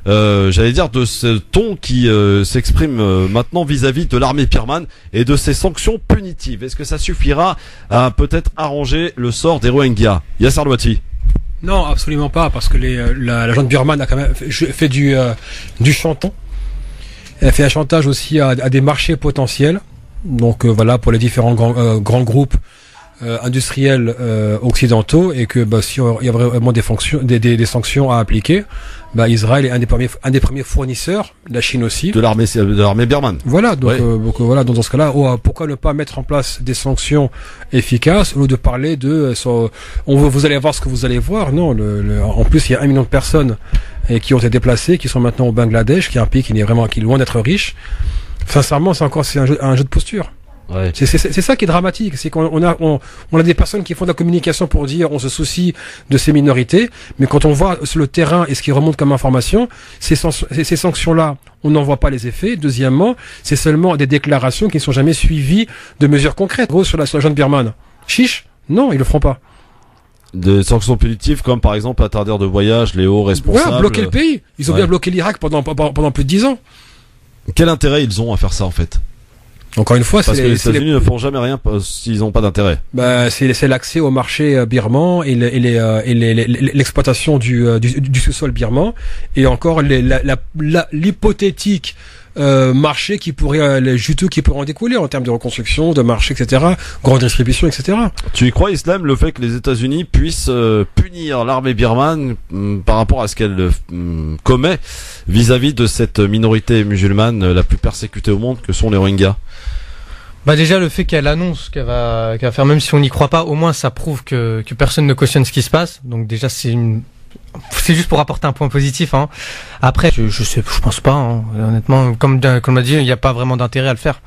j'allais dire, de ce ton qui s'exprime maintenant vis-à-vis de l'armée birmane et de ces sanctions punitives? Est-ce que ça suffira à peut-être arranger le sort des Rohingyas? Yasser Louati. Non, absolument pas, parce que la junte birmane a quand même fait du chantage. Elle fait un chantage aussi à des marchés potentiels. Donc voilà, pour les différents grands groupes industriels occidentaux, et que si il y a vraiment des sanctions à appliquer, Israël est un des premiers fournisseurs, la Chine aussi, de l'armée birmane. Voilà, donc, voilà, dans ce cas-là, pourquoi ne pas mettre en place des sanctions efficaces au lieu de parler de vous allez voir ce que vous allez voir. Non, en plus il y a 1 million de personnes qui ont été déplacées, qui sont maintenant au Bangladesh, qui est un pays qui est loin d'être riche. Sincèrement, c'est un jeu de posture. Ouais. C'est ça qui est dramatique, c'est qu'on a des personnes qui font de la communication pour dire on se soucie de ces minorités, mais quand on voit sur le terrain et ce qui remonte comme information, ces sanctions-là, on n'en voit pas les effets. Deuxièmement, c'est seulement des déclarations qui ne sont jamais suivies de mesures concrètes. Gros, sur la junte birmane, chiche, non, ils le feront pas. Des sanctions punitives comme par exemple interdire de voyage les hauts responsables. Ouais, bloquer le pays. Ils ont bien bloqué l'Irak pendant plus de 10 ans. Quel intérêt ils ont à faire ça en fait? Encore une fois, parce que les États-Unis ne font jamais rien s'ils n'ont pas d'intérêt. C'est l'accès au marché birman et l'exploitation du sous-sol birman, et encore l'hypothétique marché qui pourrait juteux qui pourrait en découler en termes de reconstruction, de marché, etc., grande distribution, etc. Tu y crois, Islam, le fait que les États-Unis puissent punir l'armée birmane par rapport à ce qu'elle commet vis-à-vis de cette minorité musulmane la plus persécutée au monde que sont les Rohingyas? Déjà le fait qu'elle annonce qu'elle va faire, même si on n'y croit pas, au moins ça prouve que personne ne cautionne ce qui se passe. Donc déjà c'est juste pour apporter un point positif, hein. Après je pense pas, hein. Honnêtement, comme on l'a dit, il n'y a pas vraiment d'intérêt à le faire.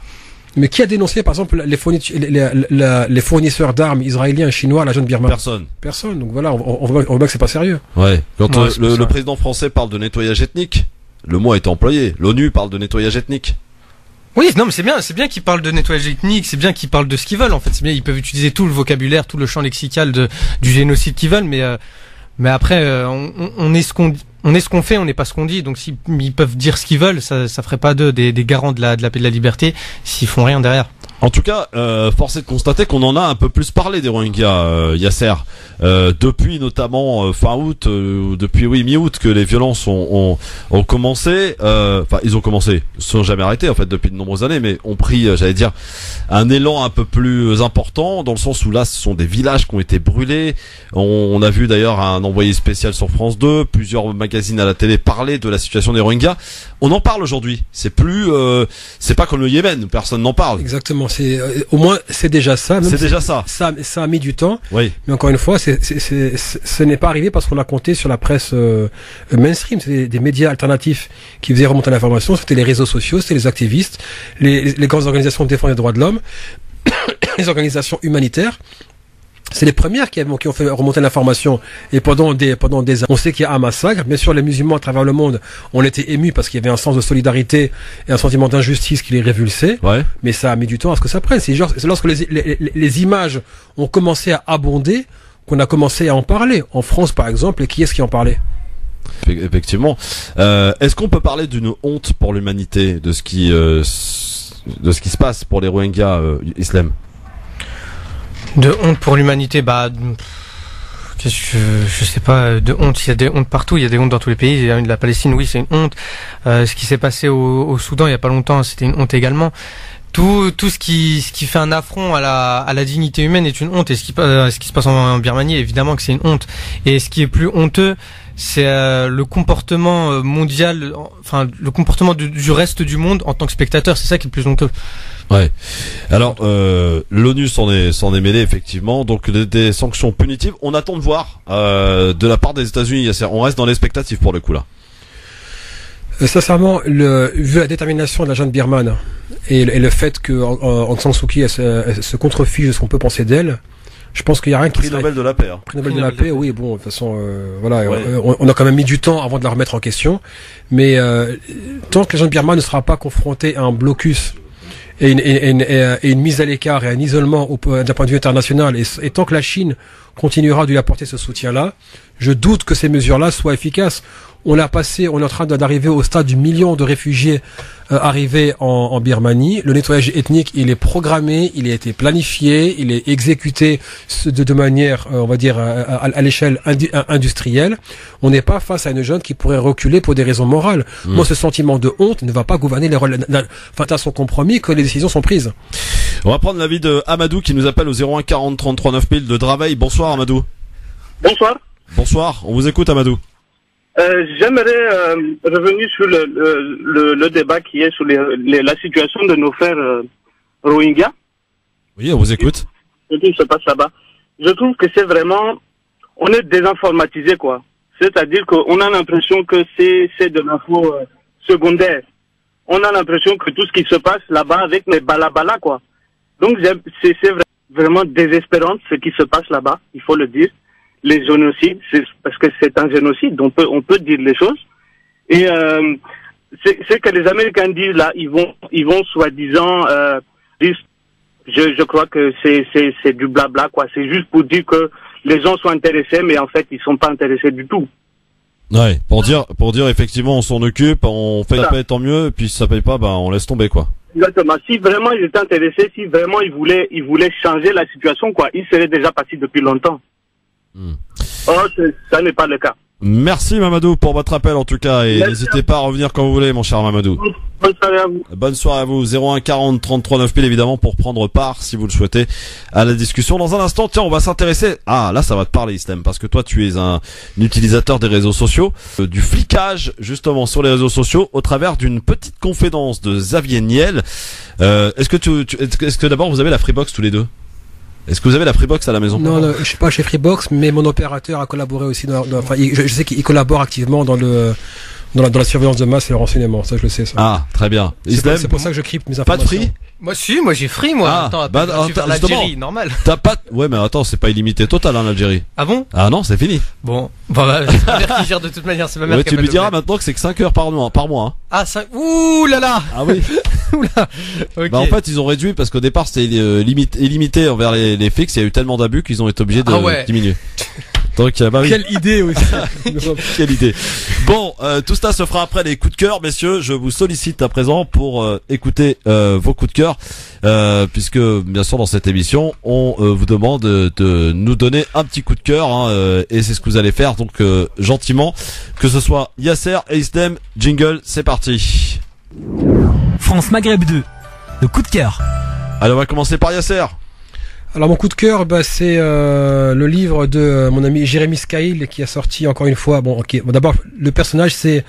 Mais qui a dénoncé par exemple les fournisseurs d'armes israéliens et chinois à la junte birmane? Personne. Donc voilà, on voit que c'est pas sérieux. Ouais. Quand le président français parle de nettoyage ethnique, le mot est employé. L'ONU parle de nettoyage ethnique. Oui, non, mais c'est bien qu'ils parlent de nettoyage ethnique, c'est bien qu'ils parlent de ce qu'ils veulent, en fait. C'est bien, ils peuvent utiliser tout le vocabulaire, tout le champ lexical du génocide qu'ils veulent, mais après, on est ce qu'on fait, on n'est pas ce qu'on dit. Donc s'ils peuvent dire ce qu'ils veulent, ça ferait pas d'eux des garants de la paix et de la liberté s'ils font rien derrière. En tout cas, force est de constater qu'on en a un peu plus parlé des Rohingyas, Yasser, depuis notamment fin août, depuis mi-août que les violences ont commencé. Enfin, ils ont commencé, ils sont jamais arrêtés en fait depuis de nombreuses années, mais ont pris, j'allais dire, un élan un peu plus important dans le sens où là, ce sont des villages qui ont été brûlés. On a vu d'ailleurs un envoyé spécial sur France 2, plusieurs magazines à la télé parler de la situation des Rohingyas. On en parle aujourd'hui. C'est plus, c'est pas comme le Yémen où personne n'en parle. Exactement. Au moins c'est déjà ça. C'est déjà ça. Ça a mis du temps. Oui. Mais encore une fois, ce n'est pas arrivé parce qu'on a compté sur la presse mainstream. C'était des médias alternatifs qui faisaient remonter l'information. C'était les réseaux sociaux, c'était les activistes, les grandes organisations de défense des droits de l'homme, les organisations humanitaires. C'est les premières qui ont fait remonter l'information. Et pendant des années, on sait qu'il y a un massacre. Bien sûr, les musulmans à travers le monde, on était émus parce qu'il y avait un sens de solidarité et un sentiment d'injustice qui les révulsait. Ouais. Mais ça a mis du temps à ce que ça prenne. C'est lorsque les images ont commencé à abonder qu'on a commencé à en parler. En France, par exemple, et qui est-ce qui en parlait? Effectivement. Est-ce qu'on peut parler d'une honte pour l'humanité de ce qui se passe pour les Rohingyas, Islam? De honte pour l'humanité, je sais pas, de honte, il y a des hontes partout, il y a des hontes dans tous les pays. La Palestine, oui, c'est une honte. Ce qui s'est passé au Soudan il y a pas longtemps, c'était une honte également. Tout ce qui fait un affront à la dignité humaine est une honte, et ce qui se passe en Birmanie, évidemment que c'est une honte. Et ce qui est plus honteux, c'est le comportement mondial, enfin le comportement du reste du monde en tant que spectateur. C'est ça qui est le plus honteux. Ouais. Alors l'ONU s'en est mêlée effectivement. Donc des sanctions punitives. On attend de voir de la part des États-Unis. Yasser, on reste dans l'expectative pour le coup là. Sincèrement, vu la détermination de la jeune birmane et le fait que Aung San Suu Kyi elle se contrefiche de ce qu'on peut penser d'elle, je pense qu'il y a rien qui Prix Nobel de la paix. Hein. Prix Nobel de la paix, oui, bon, de toute façon, voilà, Ouais. on a quand même mis du temps avant de la remettre en question, mais tant que la jeune birmane ne sera pas confrontée à un blocus et une mise à l'écart et un isolement d'un point de vue international, et tant que la Chine continuera de lui apporter ce soutien-là, je doute que ces mesures-là soient efficaces. On est en train d'arriver au stade du million de réfugiés arrivés en Birmanie. Le nettoyage ethnique, il est programmé, il a été planifié, il est exécuté de manière, on va dire, à l'échelle industrielle. On n'est pas face à une jeune qui pourrait reculer pour des raisons morales. Moi, ce sentiment de honte ne va pas gouverner les rôles. Enfin, à son compromis que les décisions sont prises. On va prendre l'avis de Amadou qui nous appelle au 01 40 33 9000 de Draveil. Bonsoir Amadou. Bonsoir. Bonsoir, on vous écoute Amadou. J'aimerais revenir sur le débat qui est sur la situation de nos frères Rohingyas. Oui, on vous écoute. Ce qui se passe là-bas. Je trouve que c'est vraiment, on est désinformatisé quoi. C'est-à-dire qu'on a l'impression que c'est de l'info secondaire. On a l'impression que tout ce qui se passe là-bas avec les balabala quoi. Donc c'est vraiment désespérant ce qui se passe là-bas, il faut le dire. Les génocides, parce que c'est un génocide, on peut dire les choses. Et c'est que les Américains disent là, ils vont soi-disant dire, je crois que c'est du blabla quoi. C'est juste pour dire que les gens sont intéressés, mais en fait ils sont pas intéressés du tout. Ouais, pour dire effectivement on s'en occupe, on fait la paix tant mieux, et puis si ça paye pas, ben on laisse tomber quoi. Exactement. Si vraiment ils étaient intéressés, si vraiment ils voulaient changer la situation quoi, ils seraient déjà partis depuis longtemps. Or, ça n'est pas le cas. Merci Mamadou pour votre appel en tout cas, et n'hésitez pas à revenir quand vous voulez mon cher Mamadou. Bonne soirée à vous. Bonne soirée à vous. 01 40 33 9000 évidemment pour prendre part si vous le souhaitez à la discussion. Dans un instant, tiens, on va s'intéresser. Ah là ça va te parler Istem, parce que toi tu es un utilisateur des réseaux sociaux, du flicage justement sur les réseaux sociaux au travers d'une petite confidence de Xavier Niel. Est-ce que d'abord vous avez la Freebox tous les deux? Est-ce que vous avez la Freebox à la maison? Non, je suis pas chez Freebox, mais mon opérateur a collaboré aussi enfin, je sais qu'il collabore activement dans la surveillance de masse et le renseignement. Ça, je le sais, ça. Ah, très bien. C'est pour ça que je crypte mes informations. Pas de free? Moi j'ai free, moi. Ah, attends, bah, tu vas l'Algérie, normal. T'as pas, ouais, mais attends, c'est pas illimité total, hein, l'Algérie. Ah bon? Ah non, c'est fini. Bon, bah, c'est ma mère qui gère de toute manière, c'est ma mère qui tu lui diras maintenant que c'est que 5 heures par mois, hein. Ah, 5, ouh là là! Ah oui. Oula. Okay. Bah, en fait, ils ont réduit parce qu'au départ, c'était illimité envers les fixes, il y a eu tellement d'abus qu'ils ont été obligés de diminuer. Donc, bah oui. Quelle idée aussi. Quelle idée. Bon, tout cela se fera après les coups de cœur, messieurs. Je vous sollicite à présent pour écouter vos coups de cœur, puisque bien sûr dans cette émission, on vous demande de nous donner un petit coup de cœur, hein, et c'est ce que vous allez faire. Donc gentiment, que ce soit Yasser et Istem, jingle, c'est parti. France Maghreb 2, le coup de cœur. Allez, on va commencer par Yasser. Alors mon coup de cœur, c'est le livre de mon ami Jérémy Scahill qui a sorti encore une fois. Bon, d'abord le personnage c'est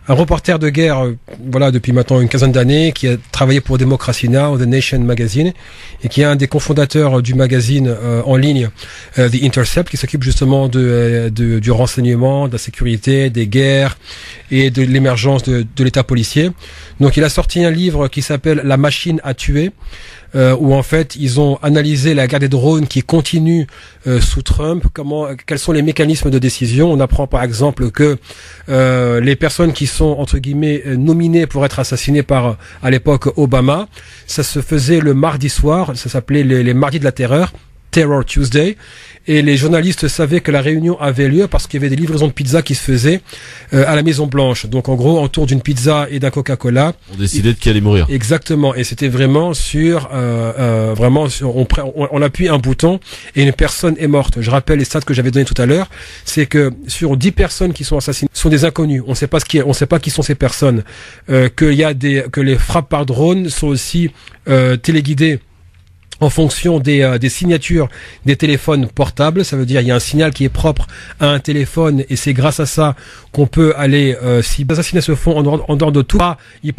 un reporter de guerre, voilà, depuis maintenant une quinzaine d'années, qui a travaillé pour Democracy Now, The Nation magazine, et qui est un des cofondateurs du magazine en ligne The Intercept, qui s'occupe justement du renseignement, de la sécurité, des guerres et de l'émergence de l'État policier. Donc il a sorti un livre qui s'appelle La machine à tuer, où en fait ils ont analysé la guerre des drones qui continue sous Trump, quels sont les mécanismes de décision. On apprend par exemple que les personnes qui sont entre guillemets nominées pour être assassinées par à l'époque Obama, ça se faisait le mardi soir, ça s'appelait les mardis de la terreur, Terror Tuesday, et les journalistes savaient que la réunion avait lieu parce qu'il y avait des livraisons de pizza qui se faisaient à la Maison Blanche. Donc en gros, autour d'une pizza et d'un Coca-Cola. On décidait de qui allait mourir. Exactement, et c'était vraiment on appuie un bouton et une personne est morte. Je rappelle les stats que j'avais donné tout à l'heure, c'est que sur 10 personnes qui sont assassinées sont des inconnus. On sait pas qui sont ces personnes. Que les frappes par drone sont aussi téléguidées en fonction des signatures des téléphones portables. Ça veut dire il y a un signal qui est propre à un téléphone et c'est grâce à ça qu'on peut aller si les assassinats se font en dehors de tout. Il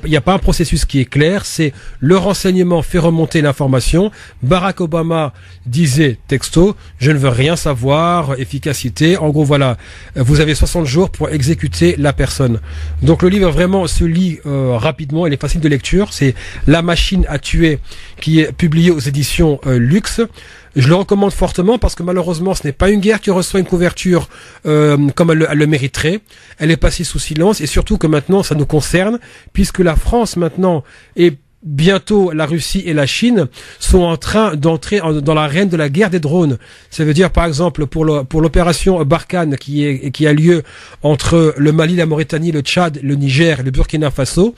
y a pas un processus qui est clair, c'est le renseignement fait remonter l'information. Barack Obama disait texto, je ne veux rien savoir, efficacité. En gros voilà, vous avez 60 jours pour exécuter la personne. Donc le livre vraiment se lit rapidement, il est facile de lecture, c'est La machine à tuer qui est publié aux éditions Luxe. Je le recommande fortement parce que malheureusement ce n'est pas une guerre qui reçoit une couverture comme elle le mériterait. Elle est passée sous silence et surtout que maintenant ça nous concerne puisque la France maintenant et bientôt la Russie et la Chine sont en train d'entrer dans l'arène de la guerre des drones. Ça veut dire par exemple pour l'opération Barkhane qui a lieu entre le Mali, la Mauritanie, le Tchad, le Niger et le Burkina Faso.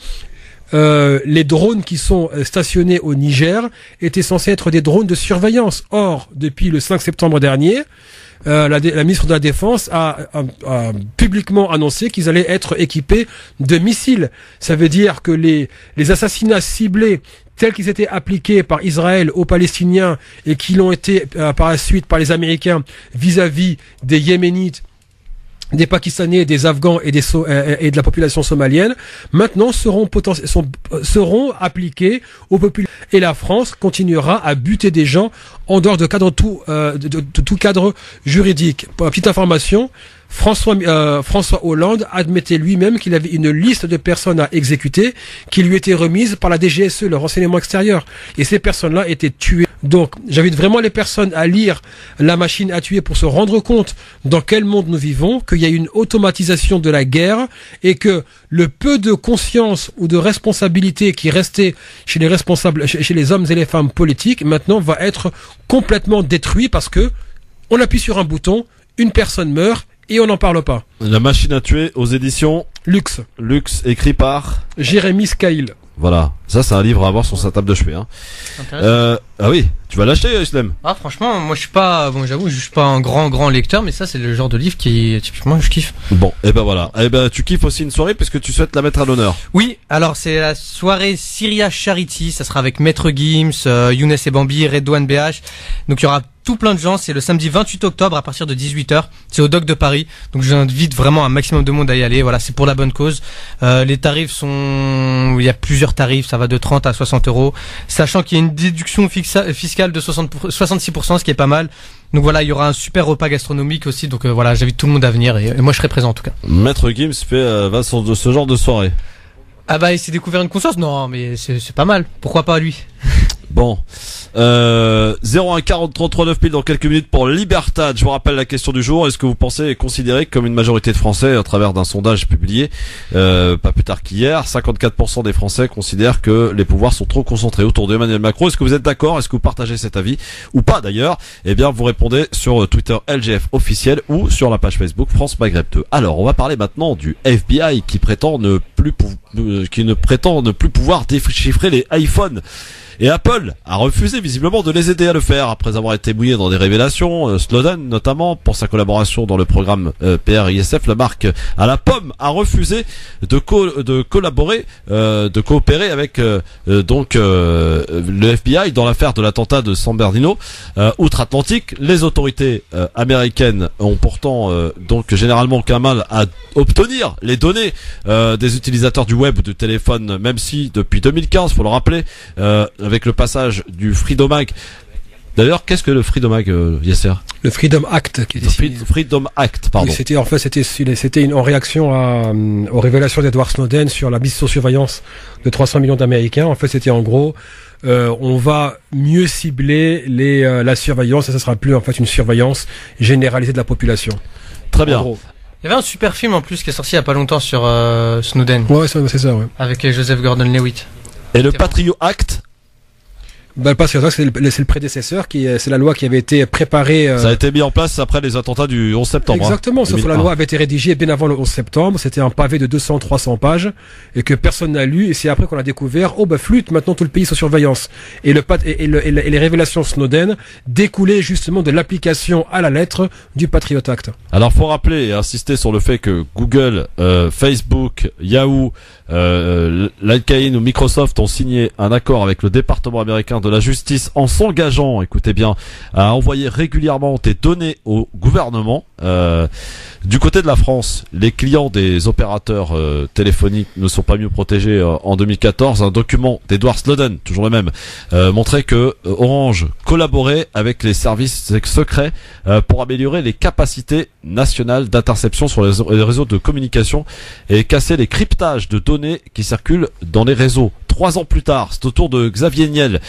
Les drones qui sont stationnés au Niger étaient censés être des drones de surveillance. Or, depuis le 5 septembre dernier, la ministre de la Défense a publiquement annoncé qu'ils allaient être équipés de missiles. Ça veut dire que les assassinats ciblés tels qu'ils étaient appliqués par Israël aux Palestiniens et qui l'ont été par la suite par les Américains vis-à-vis des Yéménites, des Pakistanais, des Afghans et de la population somalienne, maintenant seront appliqués aux populations. Et la France continuera à buter des gens en dehors de tout cadre juridique. Pour la petite information, François Hollande admettait lui-même qu'il avait une liste de personnes à exécuter qui lui était remise par la DGSE, le renseignement extérieur. Et ces personnes-là étaient tuées. Donc, j'invite vraiment les personnes à lire La machine à tuer pour se rendre compte dans quel monde nous vivons, qu'il y a une automatisation de la guerre et que le peu de conscience ou de responsabilité qui restait chez les responsables, chez les hommes et les femmes politiques, maintenant va être complètement détruit parce que on appuie sur un bouton, une personne meurt et on n'en parle pas. La machine à tuer aux éditions Luxe. Luxe, écrit par Jérémy Scahill. Voilà, ça c'est un livre à avoir sur sa table de chevet. Hein. Ah oui, tu vas l'acheter, Islam? Ah franchement, moi je suis pas, j'avoue, je suis pas un grand lecteur, mais ça c'est le genre de livre qui typiquement je kiffe. Bon, et ben voilà, et ben tu kiffes aussi une soirée puisque tu souhaites la mettre à l'honneur. Oui, alors c'est la soirée Syria Charity, ça sera avec Maître Gims, Younes et Bambi, Redouane BH. Donc il y aura tout plein de gens, c'est le samedi 28 octobre à partir de 18h, c'est au Doc de Paris, donc j'invite vraiment un maximum de monde à y aller, voilà, c'est pour la bonne cause. Les tarifs il y a plusieurs tarifs, ça va de 30 à 60 euros, sachant qu'il y a une déduction fiscale de 66%, ce qui est pas mal. Donc voilà, il y aura un super repas gastronomique aussi, donc voilà, j'invite tout le monde à venir et moi je serai présent en tout cas. Maître Gims va sur ce genre de soirée. Ah bah il s'est découvert une conscience? Non mais c'est pas mal, pourquoi pas lui? Bon, 01 40 33 9 dans quelques minutes pour Libertad. Je vous rappelle la question du jour. Est-ce que vous pensez et considérez comme une majorité de Français à travers d'un sondage publié pas plus tard qu'hier, 54% des Français considèrent que les pouvoirs sont trop concentrés autour d'Emmanuel Macron. Est-ce que vous êtes d'accord? Est-ce que vous partagez cet avis ou pas d'ailleurs? Eh bien vous répondez sur Twitter LGF officiel ou sur la page Facebook France Maghreb 2. Alors on va parler maintenant du FBI qui prétend ne plus pouvoir déchiffrer les iPhones. Et Apple a refusé visiblement de les aider à le faire après avoir été mouillé dans des révélations. Snowden notamment pour sa collaboration dans le programme PRISF. La marque à la pomme a refusé de coopérer avec le FBI dans l'affaire de l'attentat de San Bernardino outre-Atlantique. Les autorités américaines ont pourtant donc généralement aucun mal à obtenir les données des utilisateurs du web ou du téléphone, même si depuis 2015, faut le rappeler, avec le passage du Freedom Act. D'ailleurs, qu'est-ce que le Freedom Act, Yasser? Le Freedom Act, qui est Freedom Act, pardon. Oui, c'était en réaction aux révélations d'Edward Snowden sur la mise sous surveillance de 300 millions d'Américains. En fait, c'était en gros, on va mieux cibler la surveillance et ça sera plus en fait une surveillance généralisée de la population. Très bien. Il y avait un super film en plus qui est sorti il y a pas longtemps sur Snowden. Ouais, c'est ça, ouais. Avec Joseph Gordon-Levitt. Et le Patriot Act? Le Patriot Act, c'est le prédécesseur, c'est la loi qui avait été préparée. Ça a été mis en place après les attentats du 11 septembre. Exactement, sauf que la loi avait été rédigée bien avant le 11 septembre. C'était un pavé de 200-300 pages et que personne n'a lu. Et c'est après qu'on a découvert, flûte, maintenant tout le pays sous surveillance. Et les révélations Snowden découlaient justement de l'application à la lettre du Patriot Act. Alors, faut rappeler et insister sur le fait que Google, Facebook, Yahoo, Al-Qaïn ou Microsoft ont signé un accord avec le département américain de la justice en s'engageant, écoutez bien, à envoyer régulièrement des données au gouvernement. Du côté de la France, les clients des opérateurs téléphoniques ne sont pas mieux protégés en 2014. Un document d'Edward Snowden, toujours le même, montrait que Orange collaborait avec les services secrets pour améliorer les capacités nationales d'interception sur les réseaux de communication et casser les cryptages de données qui circulent dans les réseaux. 3 ans plus tard, c'est au tour de Xavier Niel,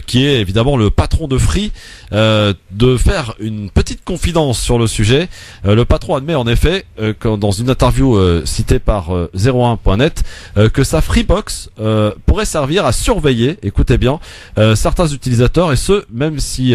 qui est évidemment le patron de Free, de faire une petite confidence sur le sujet. Le patron admet en effet, dans une interview citée par 01.net, que sa Freebox pourrait servir à surveiller, écoutez bien, certains utilisateurs, et ce même si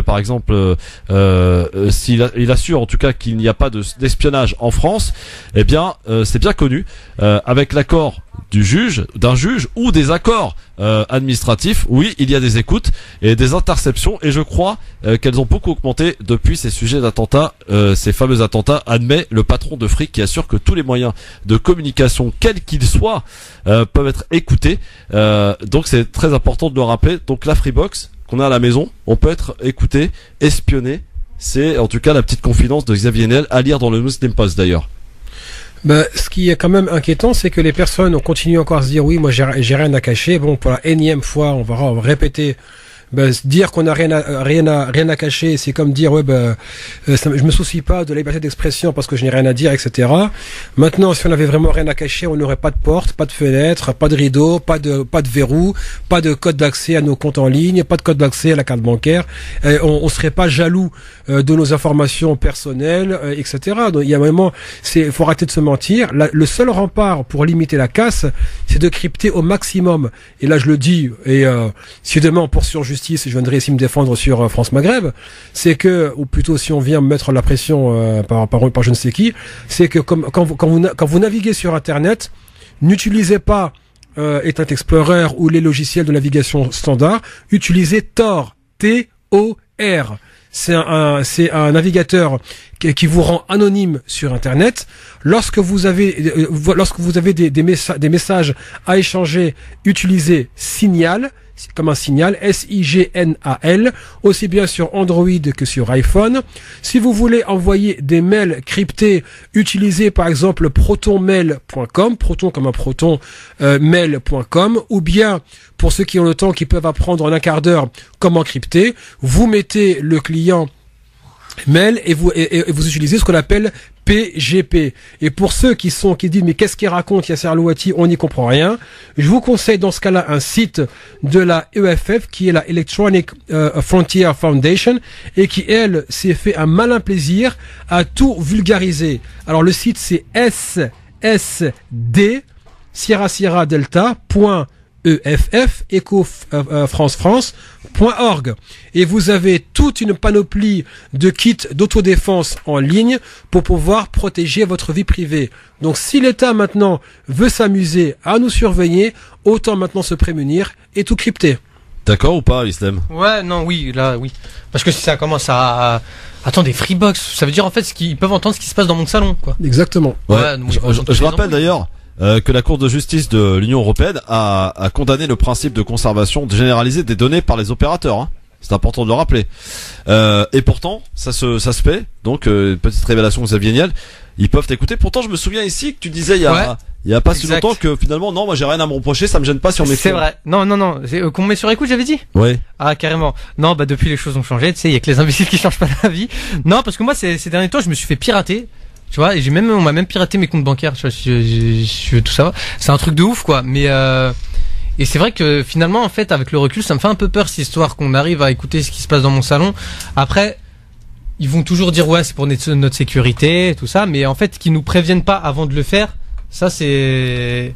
par exemple il assure en tout cas qu'il n'y a pas d'espionnage en France, eh bien c'est bien connu, avec l'accord d'un juge ou des accords administratifs, oui, il y a des écoutes et des interceptions, et je crois qu'elles ont beaucoup augmenté depuis ces sujets d'attentats, ces fameux attentats, admet le patron de Free, qui assure que tous les moyens de communication, quels qu'ils soient, peuvent être écoutés. Donc c'est très important de le rappeler. Donc la Freebox qu'on a à la maison, on peut être écouté, espionné. C'est en tout cas la petite confidence de Xavier Niel, à lire dans le Muslim Post d'ailleurs. Ce qui est quand même inquiétant, c'est que les personnes ont continué encore à se dire oui, moi j'ai rien à cacher. Bon, pour la énième fois, on va répéter. Dire qu'on a rien à cacher, c'est comme dire je me soucie pas de la liberté d'expression parce que je n'ai rien à dire, etc. Maintenant, si on avait vraiment rien à cacher, on n'aurait pas de porte, pas de fenêtre, pas de rideau, pas de verrou, pas de code d'accès à nos comptes en ligne, pas de code d'accès à la carte bancaire. On serait pas jaloux de nos informations personnelles, etc. Donc il y a vraiment, faut arrêter de se mentir. Le seul rempart pour limiter la casse, c'est de crypter au maximum. Et là, je le dis, et si demain on poursuit en justice, je viendrai ici me défendre sur France Maghreb, c'est que, ou plutôt si on vient me mettre la pression par je ne sais qui, c'est que quand vous naviguez sur Internet, n'utilisez pas Internet Explorer ou les logiciels de navigation standard, utilisez Tor, T-O-R. C'est un navigateur qui vous rend anonyme sur Internet. Lorsque vous avez des messages à échanger, utilisez Signal, comme un signal, S-I-G-N-A-L, aussi bien sur Android que sur iPhone. Si vous voulez envoyer des mails cryptés, utilisez par exemple protonmail.com, proton comme un proton, mail.com, ou bien, pour ceux qui ont le temps, qui peuvent apprendre en un quart d'heure comment crypter, vous mettez le client mail et vous utilisez ce qu'on appelle PGP. Et pour ceux qui disent mais qu'est-ce qu'il raconte Yasser Al-Louati, on n'y comprend rien, je vous conseille dans ce cas-là un site de la EFF qui est la Electronic Frontier Foundation et qui elle s'est fait un malin plaisir à tout vulgariser. Alors le site c'est ssd Sierra Delta EFF, France.org. Et vous avez toute une panoplie de kits d'autodéfense en ligne pour pouvoir protéger votre vie privée. Donc si l'État maintenant veut s'amuser à nous surveiller, autant maintenant se prémunir et tout crypter. D'accord ou pas, Islam? Ouais, non, oui, là, oui. Parce que si ça commence à... Attends, des Freebox, ça veut dire en fait qu'ils peuvent entendre ce qui se passe dans mon salon, quoi. Exactement. Ouais, je rappelle d'ailleurs que la Cour de justice de l'Union européenne a condamné le principe de conservation généralisée des données par les opérateurs. Hein. C'est important de le rappeler. Et pourtant, ça se fait. Donc, une petite révélation de Xavier Niel. Ils peuvent t'écouter. Pourtant, je me souviens ici que tu disais il y a pas si longtemps que finalement, non, moi j'ai rien à me reprocher, ça me gêne pas sur mes. C'est vrai. Non. Qu'on met sur écoute, j'avais dit. Oui. Ah, carrément. Non, depuis les choses ont changé. Tu sais, il y a que les imbéciles qui changent pas la vie. Non, parce que moi, ces derniers temps, je me suis fait pirater. Tu vois, et on m'a même piraté mes comptes bancaires, tu vois, je veux tout savoir. C'est un truc de ouf, quoi. Mais, et c'est vrai que finalement, en fait, avec le recul, ça me fait un peu peur, cette histoire qu'on arrive à écouter ce qui se passe dans mon salon. Après, ils vont toujours dire, ouais, c'est pour notre sécurité, tout ça. Mais en fait, qu'ils nous préviennent pas avant de le faire, ça, c'est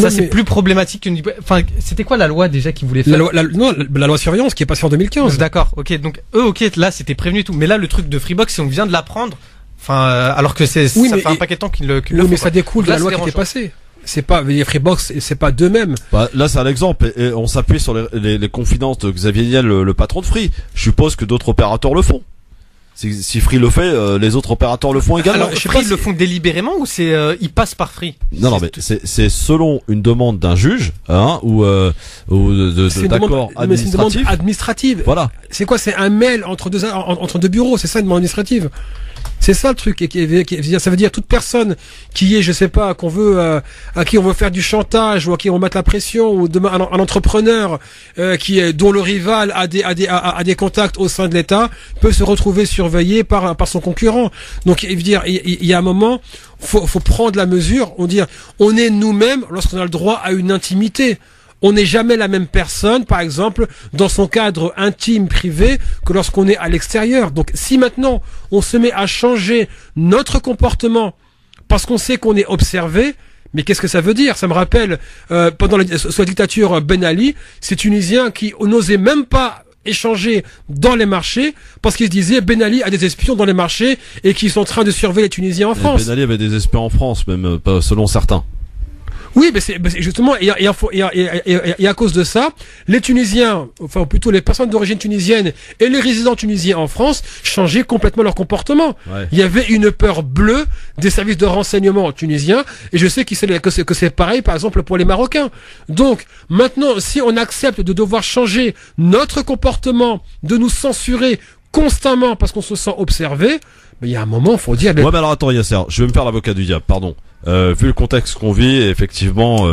Ça, c'est plus problématique qu'une... Enfin, c'était quoi la loi déjà qu'ils voulaient faire? La loi surveillance qui est passée en 2015. D'accord, ok. Donc, là, c'était prévenu et tout. Mais là, le truc de Freebox, si on vient de l'apprendre, alors que ça fait un paquet de temps qu'ils le font. Mais ça découle de la loi qui était passée. C'est pas, les Freebox, c'est pas d'eux-mêmes. Là, c'est un exemple. Et on s'appuie sur les confidences de Xavier Niel, le patron de Free. Je suppose que d'autres opérateurs le font. Si Free le fait, les autres opérateurs le font également. Alors, Free le font délibérément ou ils passent par Free? Non, mais c'est selon une demande d'un juge, ou d'accord administratif. C'est une demande administrative. Voilà. C'est quoi? C'est un mail entre deux bureaux. C'est ça, une demande administrative. C'est ça le truc, ça veut dire toute personne qui est, je sais pas, à qui on veut faire du chantage ou à qui on va mettre la pression, ou demain un entrepreneur dont le rival a des contacts au sein de l'État peut se retrouver surveillé par son concurrent. Donc il y a un moment, faut prendre la mesure. On est nous-mêmes lorsqu'on a le droit à une intimité. On n'est jamais la même personne, par exemple, dans son cadre intime, privé, que lorsqu'on est à l'extérieur. Donc, si maintenant, on se met à changer notre comportement parce qu'on sait qu'on est observé, mais qu'est-ce que ça veut dire? Ça me rappelle, sous la dictature Ben Ali, ces Tunisiens qui n'osaient même pas échanger dans les marchés parce qu'ils se disaient Ben Ali a des espions dans les marchés et qu'ils sont en train de surveiller les Tunisiens en France. Ben Ali avait des espions en France, même selon certains. Oui, mais c'est justement, et à cause de ça, les Tunisiens, enfin plutôt les personnes d'origine tunisienne et les résidents tunisiens en France changeaient complètement leur comportement. Ouais. Il y avait une peur bleue des services de renseignement tunisiens, et je sais que c'est pareil, par exemple, pour les Marocains. Donc, maintenant, si on accepte de devoir changer notre comportement, de nous censurer constamment parce qu'on se sent observé, mais il y a un moment, faut dire... Ouais, mais alors attends, Yasser, je vais me faire l'avocat du diable, pardon. Vu le contexte qu'on vit, effectivement,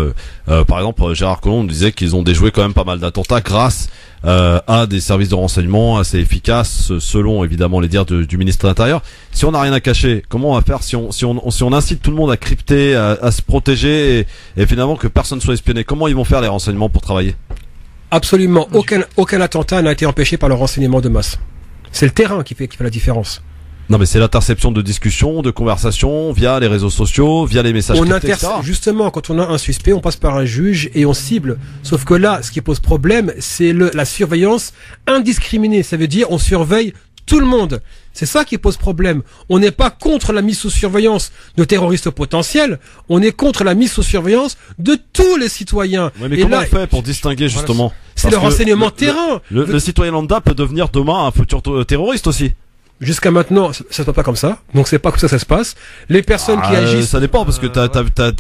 par exemple, Gérard Collomb disait qu'ils ont déjoué quand même pas mal d'attentats grâce à des services de renseignement assez efficaces, selon évidemment les dires du ministre de l'Intérieur. Si on n'a rien à cacher, comment on va faire si on incite tout le monde à crypter, à se protéger et finalement que personne soit espionné? Comment ils vont faire les renseignements pour travailler? Absolument, aucun attentat n'a été empêché par le renseignement de masse. C'est le terrain qui fait la différence. Non, mais c'est l'interception de discussions, de conversations via les réseaux sociaux, via les messages cryptés, etc. Justement, quand on a un suspect, on passe par un juge et on cible. Sauf que là, ce qui pose problème, c'est la surveillance indiscriminée. Ça veut dire on surveille tout le monde. C'est ça qui pose problème. On n'est pas contre la mise sous surveillance de terroristes potentiels, on est contre la mise sous surveillance de tous les citoyens. Ouais, mais comment on fait pour distinguer justement? C'est le renseignement terrain. Le citoyen lambda peut devenir demain un futur terroriste aussi. Jusqu'à maintenant, ça se passe pas comme ça. Donc c'est pas comme ça se passe. Les personnes qui agissent, ça dépend parce que t'as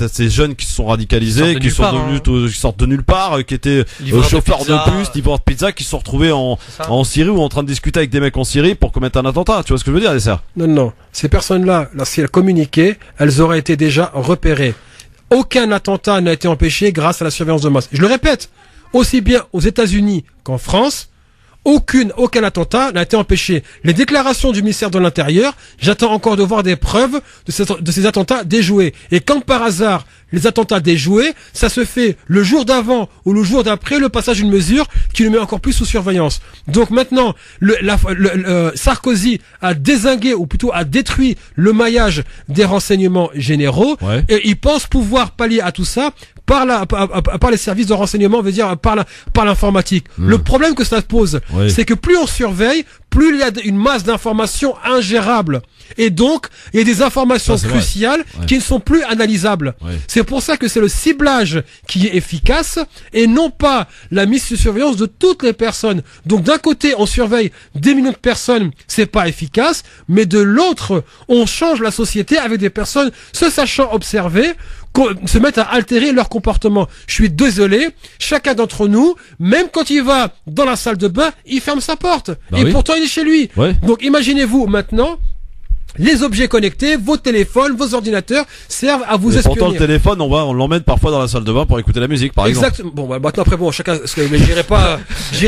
ces jeunes qui se sont radicalisés, qui sortent de nulle part, qui étaient chauffeurs de bus, livreurs de pizza, qui se sont retrouvés en Syrie ou en train de discuter avec des mecs en Syrie pour commettre un attentat. Tu vois ce que je veux dire, Yasser? Non. Ces personnes-là, si elles communiquaient, elles auraient été déjà repérées. Aucun attentat n'a été empêché grâce à la surveillance de masse. Je le répète, aussi bien aux États-Unis qu'en France, aucun attentat n'a été empêché. Les déclarations du ministère de l'Intérieur, j'attends encore de voir des preuves de ces attentats déjoués. Et quand par hasard, les attentats déjoués, ça se fait le jour d'avant ou le jour d'après le passage d'une mesure qui le met encore plus sous surveillance. Donc maintenant, Sarkozy a dézingué ou plutôt a détruit le maillage des renseignements généraux, ouais. Et il pense pouvoir pallier à tout ça par les services de renseignement, on veut dire par l'informatique. Le problème que ça pose, oui, c'est que plus on surveille, plus il y a une masse d'informations ingérables. Et donc, il y a des informations cruciales qui ne sont plus analysables. Ouais. C'est pour ça que c'est le ciblage qui est efficace et non pas la mise sous surveillance de toutes les personnes. Donc d'un côté, on surveille des millions de personnes, c'est pas efficace, mais de l'autre, on change la société avec des personnes se sachant observer, se mettent à altérer leur comportement. Je suis désolé, chacun d'entre nous, même quand il va dans la salle de bain, il ferme sa porte. Et pourtant, il est chez lui. Ouais. Donc imaginez-vous maintenant, les objets connectés, vos téléphones, vos ordinateurs servent à vous espionner. Pourtant le téléphone, on l'emmène parfois dans la salle de bain pour écouter la musique, par exemple. Exactement. Bon, maintenant après chacun, j'irai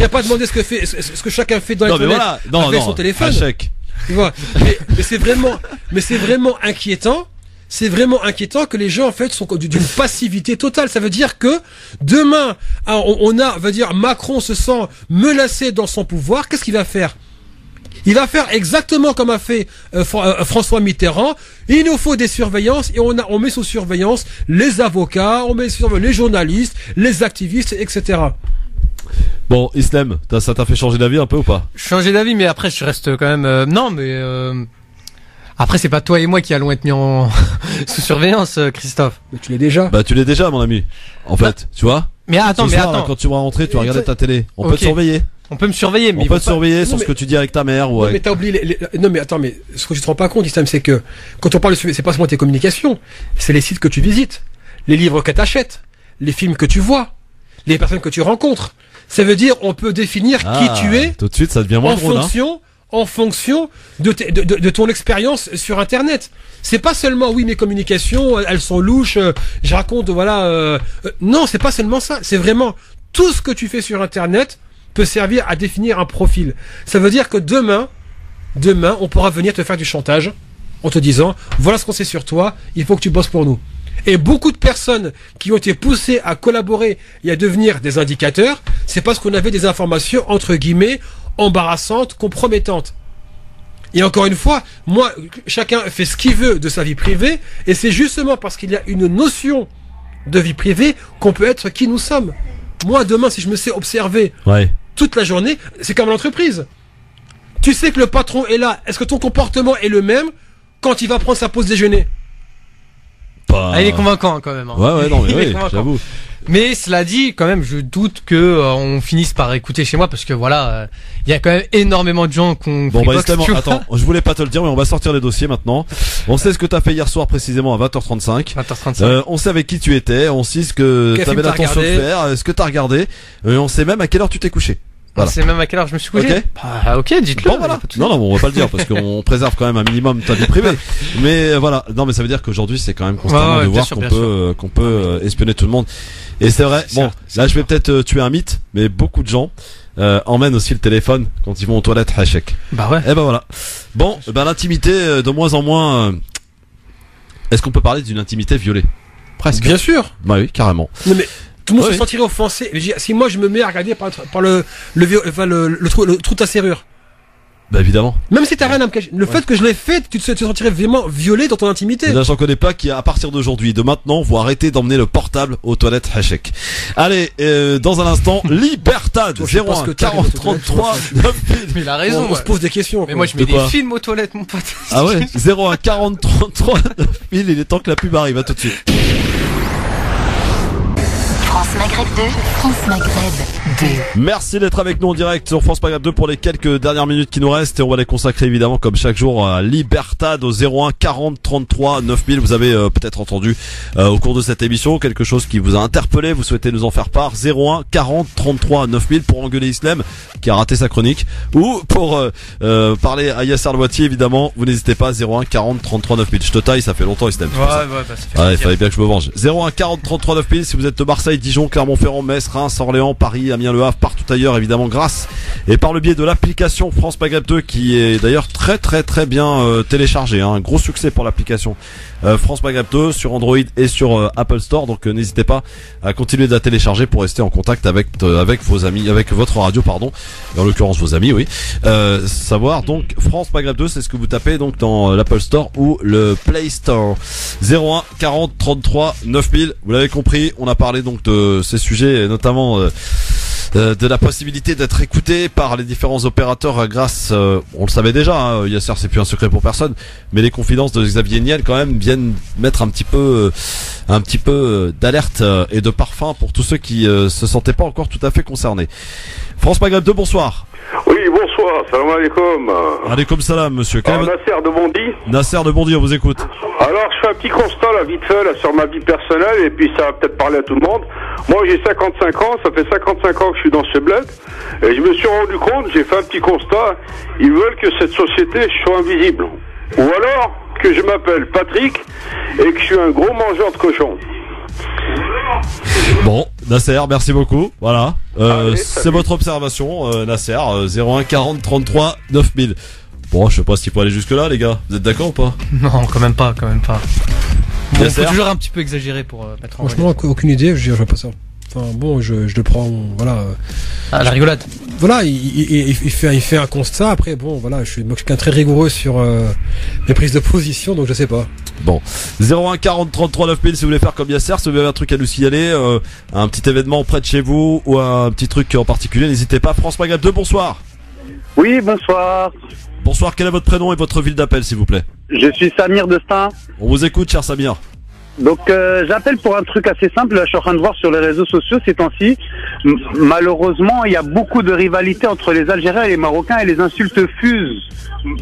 pas demander ce que chacun fait dans les toilettes avec son téléphone. Tu vois. Mais c'est vraiment inquiétant. C'est vraiment inquiétant que les gens en fait sont d'une passivité totale. Ça veut dire que demain, Macron se sent menacé dans son pouvoir. Qu'est-ce qu'il va faire? Il va faire exactement comme a fait François Mitterrand. Il nous faut des surveillances et on met sous surveillance les avocats, on met sur les journalistes, les activistes, etc. Bon, Islem, ça t'a fait changer d'avis un peu ou pas? Changer d'avis, mais après je reste quand même... non, mais... Après, c'est pas toi et moi qui allons être mis en sous surveillance, Christophe. Mais tu l'es déjà. Bah, tu l'es déjà, mon ami. En fait, tu vois. Mais attends, là, quand tu vas rentrer, tu vas regarder ta télé. On peut te surveiller. On peut me surveiller, mais on peut te surveiller sur ce que tu dis avec ta mère ou non, mais t'as oublié non, mais attends, mais ce que tu te rends pas compte, Islam, c'est que quand on parle de c'est pas seulement tes communications, c'est les sites que tu visites, les livres que t'achètes, les films que tu vois, les personnes que tu rencontres. Ça veut dire, on peut définir qui tu es. Tout de suite, ça devient moins drôle, en fonction de ton expérience sur Internet. C'est pas seulement, oui, mes communications, elles sont louches, je raconte, voilà, non, c'est pas seulement ça. C'est vraiment tout ce que tu fais sur Internet peut servir à définir un profil. Ça veut dire que demain, on pourra venir te faire du chantage en te disant, voilà ce qu'on sait sur toi, il faut que tu bosses pour nous. Et beaucoup de personnes qui ont été poussées à collaborer et à devenir des indicateurs, c'est parce qu'on avait des informations, entre guillemets, embarrassantes, compromettantes. Et encore une fois, moi, chacun fait ce qu'il veut de sa vie privée, et c'est justement parce qu'il y a une notion de vie privée qu'on peut être qui nous sommes. Moi, demain, si je me sais observer toute la journée, c'est comme l'entreprise. Tu sais que le patron est là, est-ce que ton comportement est le même quand il va prendre sa pause déjeuner? Ah, il est convaincant quand même. Hein. Ouais, non, mais oui, j'avoue. Mais cela dit, quand même, je doute que on finisse par écouter chez moi parce que voilà, il y a quand même énormément de gens qu'on. Bon, bah, attends, je voulais pas te le dire, mais on va sortir les dossiers maintenant. On sait ce que t'as fait hier soir précisément à 20h35. 20h35. On sait avec qui tu étais, on sait ce que t'avais l'intention de faire, ce que t'as regardé, et on sait même à quelle heure tu t'es couché. Voilà. C'est même à quelle heure je me suis couché. Ok, ok, dites-le. Bon, voilà. Non, on va pas le dire parce qu'on préserve quand même un minimum ta vie privée. Mais voilà, non, mais ça veut dire qu'aujourd'hui c'est quand même constamment de voir qu'on peut espionner tout le monde. Et c'est vrai. Bon, là je vais peut-être tuer un mythe, mais beaucoup de gens emmènent aussi le téléphone quand ils vont aux toilettes. Hachek. Bah ouais. Et ben voilà. Bon, l'intimité de moins en moins. Est-ce qu'on peut parler d'une intimité violée? Presque. Bien sûr. Bah oui, carrément. Non mais. Tout le monde se sentirait offensé. Si moi je me mets à regarder par le trou de ta serrure. Bah évidemment. Même si t'as rien à me cacher. Le fait que je l'ai fait, tu te sentirais vraiment violé dans ton intimité. Là, j'en connais pas qui, à partir d'aujourd'hui, de maintenant, vont arrêter d'emmener le portable aux toilettes Hachek. Allez, dans un instant, Libertad 01 40 33 9000. Mais il a raison. On se pose des questions. Mais moi je mets des films aux toilettes, mon pote. Ah ouais. 01 40 33 9000. Il est temps que la pub arrive. À tout de suite. France Maghreb 2, France Maghreb 2. Merci d'être avec nous en direct sur France Maghreb 2 pour les quelques dernières minutes qui nous restent et on va les consacrer évidemment comme chaque jour à Libertad au 01 40 33 9000. Vous avez peut-être entendu au cours de cette émission quelque chose qui vous a interpellé, vous souhaitez nous en faire part. 01 40 33 9000 pour engueuler Islem qui a raté sa chronique ou pour parler à Yasser Louati évidemment. Vous n'hésitez pas. 01 40 33 9000. Je te taille, ça fait longtemps Islem. Ça fait il fallait bien que je me venge. 01 40 33 9000 si vous êtes de Marseille, Dijon, Clermont-Ferrand, Metz, Reims, Orléans, Paris, Amiens, Le Havre, partout ailleurs évidemment grâce et par le biais de l'application France Maghreb 2 qui est d'ailleurs très bien téléchargée, un gros succès pour l'application France Maghreb 2 sur Android et sur Apple Store, donc n'hésitez pas à continuer de la télécharger pour rester en contact avec vos amis, avec votre radio pardon, en l'occurrence vos amis, oui. Savoir donc France Maghreb 2, c'est ce que vous tapez donc dans l'Apple Store ou le Play Store. 01 40 33 9000. Vous l'avez compris, on a parlé donc de ces sujets, notamment de la possibilité d'être écouté par les différents opérateurs grâce, on le savait déjà, hein, Yasser, c'est plus un secret pour personne, mais les confidences de Xavier Niel quand même viennent mettre un petit peu d'alerte et de parfum pour tous ceux qui se sentaient pas encore tout à fait concernés. France Maghreb 2, bonsoir. Oui, bonsoir, salam alaikum. Alaikum salam, monsieur. Nasser de Bondy. Nasser de Bondy, on vous écoute. Alors, je fais un petit constat, là, vite fait, là, sur ma vie personnelle, et puis ça va peut-être parler à tout le monde. Moi, j'ai 55 ans, ça fait 55 ans que je suis dans ce bled, et je me suis rendu compte, j'ai fait un petit constat, ils veulent que cette société soit invisible. Ou alors, que je m'appelle Patrick, et que je suis un gros mangeur de cochon. Bon, Nasser, merci beaucoup. Voilà, c'est votre observation, Nasser. 01 40 33 9000. Bon, je sais pas s'il faut aller jusque là, les gars. Vous êtes d'accord ou pas? Non, quand même pas. Bon, Nasser, faut toujours un petit peu exagérer pour mettre en. Franchement, aucune idée. Je vois pas ça. Enfin bon, je le prends, voilà. À la rigolade. Voilà, il fait un constat. Après, bon, voilà, je suis quelqu'un très rigoureux sur mes prises de position, donc je sais pas. Bon, 01 40 33 9000 si vous voulez faire comme Yasser, si vous avez un truc à nous signaler, un petit événement près de chez vous ou un petit truc en particulier, n'hésitez pas. France Maghreb 2, bonsoir. Oui, bonsoir. Bonsoir, quel est votre prénom et votre ville d'appel s'il vous plaît? Je suis Samir de Stein. On vous écoute, cher Samir. Donc j'appelle pour un truc assez simple. Là, je suis en train de voir sur les réseaux sociaux ces temps-ci. Malheureusement, il y a beaucoup de rivalité entre les Algériens et les Marocains et les insultes fusent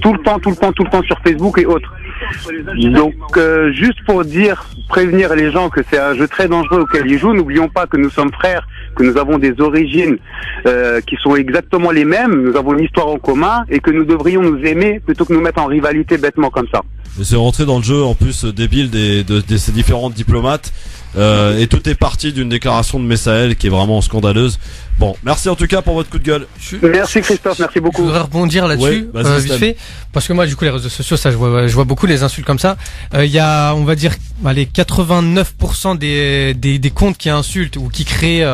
tout le temps sur Facebook et autres. Donc juste pour prévenir les gens que c'est un jeu très dangereux auquel ils jouent. N'oublions pas que nous sommes frères, que nous avons des origines qui sont exactement les mêmes. Nous avons une histoire en commun et que nous devrions nous aimer plutôt que nous mettre en rivalité bêtement comme ça. Et c'est rentré dans le jeu en plus débile de ces différents diplomates et tout est parti d'une déclaration de Messaël qui est vraiment scandaleuse. Bon, merci en tout cas pour votre coup de gueule. Merci Christophe, merci beaucoup. Je voudrais rebondir là-dessus, vite fait, parce que moi du coup les réseaux sociaux, ça je vois beaucoup les insultes comme ça. Il y a, on va dire, les 89% des comptes qui insultent ou qui créent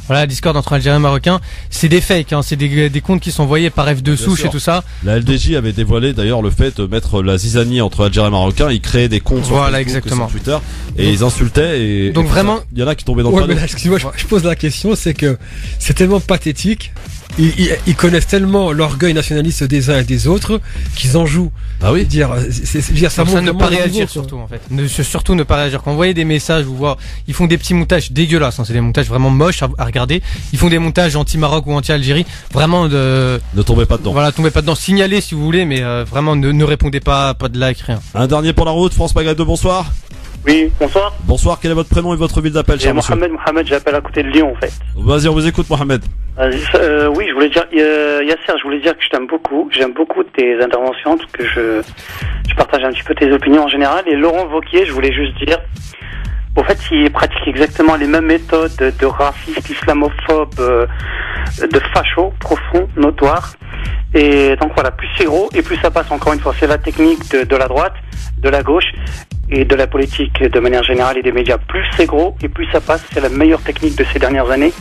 la discorde entre Algériens et Marocains, c'est des fakes, hein, c'est des comptes qui sont envoyés par F de souche et tout ça. La LDJ avait dévoilé d'ailleurs le fait de mettre la zizanie entre Algériens et Marocains. Ils créaient des comptes sur Facebook et sur Twitter et ils insultaient et donc vraiment il y en a qui tombaient dans le panneau. Mais là, excuse-moi, je pose la question, c'est que c'est tellement pathétique. Ils connaissent tellement l'orgueil nationaliste des uns et des autres qu'ils en jouent. Ah oui. Ça montre ne pas réagir surtout en fait. Surtout ne pas réagir. Quand vous voyez des messages, vous voyez, ils font des petits montages dégueulasses. Hein, c'est des montages vraiment moches à regarder. Ils font des montages anti-Maroc ou anti-Algérie. Vraiment ne tombez pas dedans. Voilà, tombez pas dedans. Signalez si vous voulez, mais vraiment ne répondez pas de like, rien. Un dernier pour la route. France Maghreb 2, bonsoir. Oui, bonsoir. Bonsoir, quel est votre prénom et votre ville d'appel, cher monsieur? Mohamed, j'appelle à côté de Lyon en fait. Vas-y, on vous écoute, Mohamed. Oui, je voulais dire, Yasser, je voulais dire que je t'aime beaucoup. J'aime beaucoup tes interventions, que je partage un petit peu tes opinions en général. Et Laurent Wauquiez, je voulais juste dire, au fait, il pratique exactement les mêmes méthodes de raciste, islamophobe, de facho, profond, notoire. Et donc voilà, plus c'est gros et plus ça passe, encore une fois. C'est la technique de la droite, de la gauche et de la politique de manière générale et des médias. Plus c'est gros et plus ça passe. C'est la meilleure technique de ces dernières années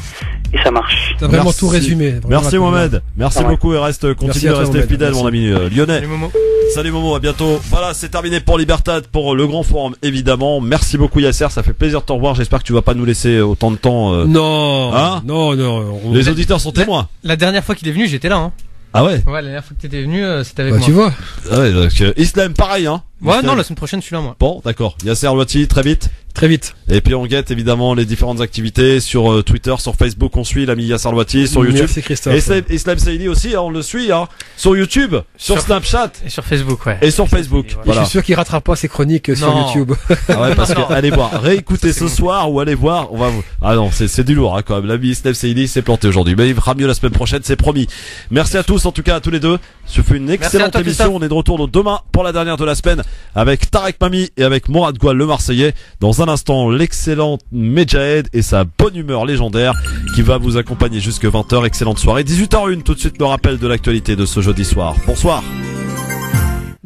et ça marche. T'as vraiment tout résumé. Merci Mohamed. Merci beaucoup et continue de rester fidèle, mon ami lyonnais. Salut Momo. Salut Momo, à bientôt. Voilà, c'est terminé pour Libertad, pour le grand forum évidemment. Merci beaucoup Yasser, ça fait plaisir de te revoir. J'espère que tu vas pas nous laisser autant de temps. Non. Hein non. Les auditeurs sont témoins. La dernière fois qu'il est venu, j'étais là. Hein. Ah ouais. Ouais, la dernière fois que t'étais venu, c'était avec moi. Tu vois. Ah ouais, donc, Islam pareil hein. Ouais, non, la semaine prochaine, je suis là, moi. Bon, d'accord. Yasser Louati, très vite. Très vite. Et puis on guette évidemment les différentes activités sur Twitter, sur Facebook, on suit l'ami Yasser Louati, sur YouTube. Merci Christophe. Et Islam Saïdi aussi, hein, on le suit, hein, sur YouTube, sur Snapchat. Et sur Facebook, ouais. Et sur Facebook. Voilà. Je suis sûr qu'il rattrape pas ses chroniques sur YouTube. Ah ouais, parce que allez voir, réécoutez ce soir ou allez voir, ah non, c'est du lourd, hein, quand même. L'ami Islam Saïdi s'est planté aujourd'hui, mais il fera mieux la semaine prochaine, c'est promis. Merci à tous, en tout cas à tous les deux. Ce fut une excellente émission. On est de retour demain pour la dernière de la semaine avec Tarek Mami et avec Mourad Goual, le Marseillais. Dans un instant, l'excellent Medjahed et sa bonne humeur légendaire qui va vous accompagner jusque 20h. Excellente soirée. 18h01, tout de suite le rappel de l'actualité de ce jeudi soir. Bonsoir.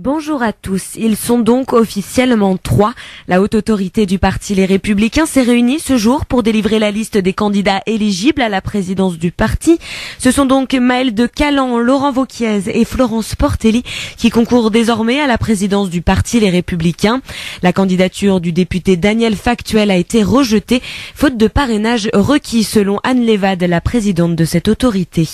Bonjour à tous. Ils sont donc officiellement 3. La haute autorité du parti Les Républicains s'est réunie ce jour pour délivrer la liste des candidats éligibles à la présidence du parti. Ce sont donc Maël de Calan, Laurent Wauquiez et Florence Portelli qui concourent désormais à la présidence du parti Les Républicains. La candidature du député Daniel Factuel a été rejetée, faute de parrainage requis selon Anne Lévade, la présidente de cette autorité.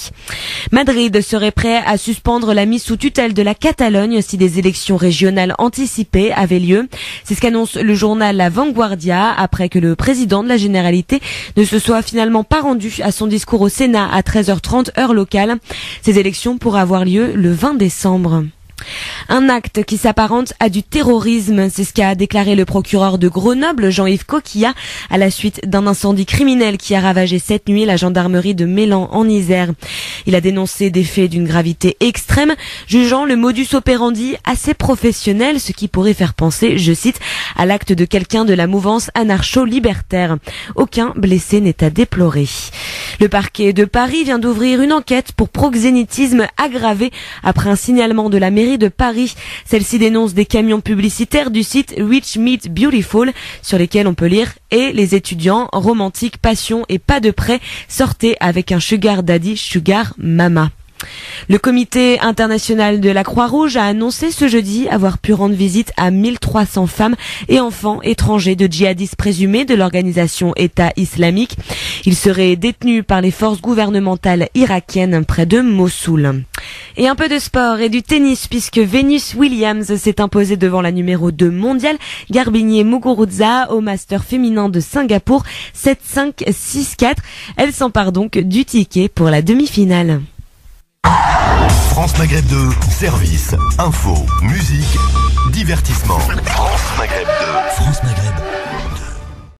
Madrid serait prêt à suspendre la mise sous tutelle de la Catalogne si des élections régionales anticipées avaient lieu. C'est ce qu'annonce le journal La Vanguardia après que le président de la Généralité ne se soit finalement pas rendu à son discours au Sénat à 13h30 heure locale. Ces élections pourraient avoir lieu le 20 décembre. Un acte qui s'apparente à du terrorisme, c'est ce qu'a déclaré le procureur de Grenoble, Jean-Yves Coquillat, à la suite d'un incendie criminel qui a ravagé cette nuit la gendarmerie de Mélan en Isère. Il a dénoncé des faits d'une gravité extrême, jugeant le modus operandi assez professionnel, ce qui pourrait faire penser, je cite, à l'acte de quelqu'un de la mouvance anarcho-libertaire. Aucun blessé n'est à déplorer. Le parquet de Paris vient d'ouvrir une enquête pour proxénétisme aggravé après un signalement de la mairie mairie de Paris. Celle-ci dénonce des camions publicitaires du site Rich Meet Beautiful sur lesquels on peut lire « Et les étudiants, romantique, passion et pas de prêt, sortez avec un sugar daddy, sugar mama ». Le comité international de la Croix-Rouge a annoncé ce jeudi avoir pu rendre visite à 1300 femmes et enfants étrangers de djihadistes présumés de l'organisation État islamique. Ils seraient détenus par les forces gouvernementales irakiennes près de Mossoul. Et un peu de sport et du tennis puisque Venus Williams s'est imposée devant la numéro 2 mondiale, Garbinier Muguruza, au Master féminin de Singapour, 7-5, 6-4. Elle s'empare donc du ticket pour la demi-finale. France Maghreb 2, service, info, musique, divertissement. France Maghreb 2. France Maghreb.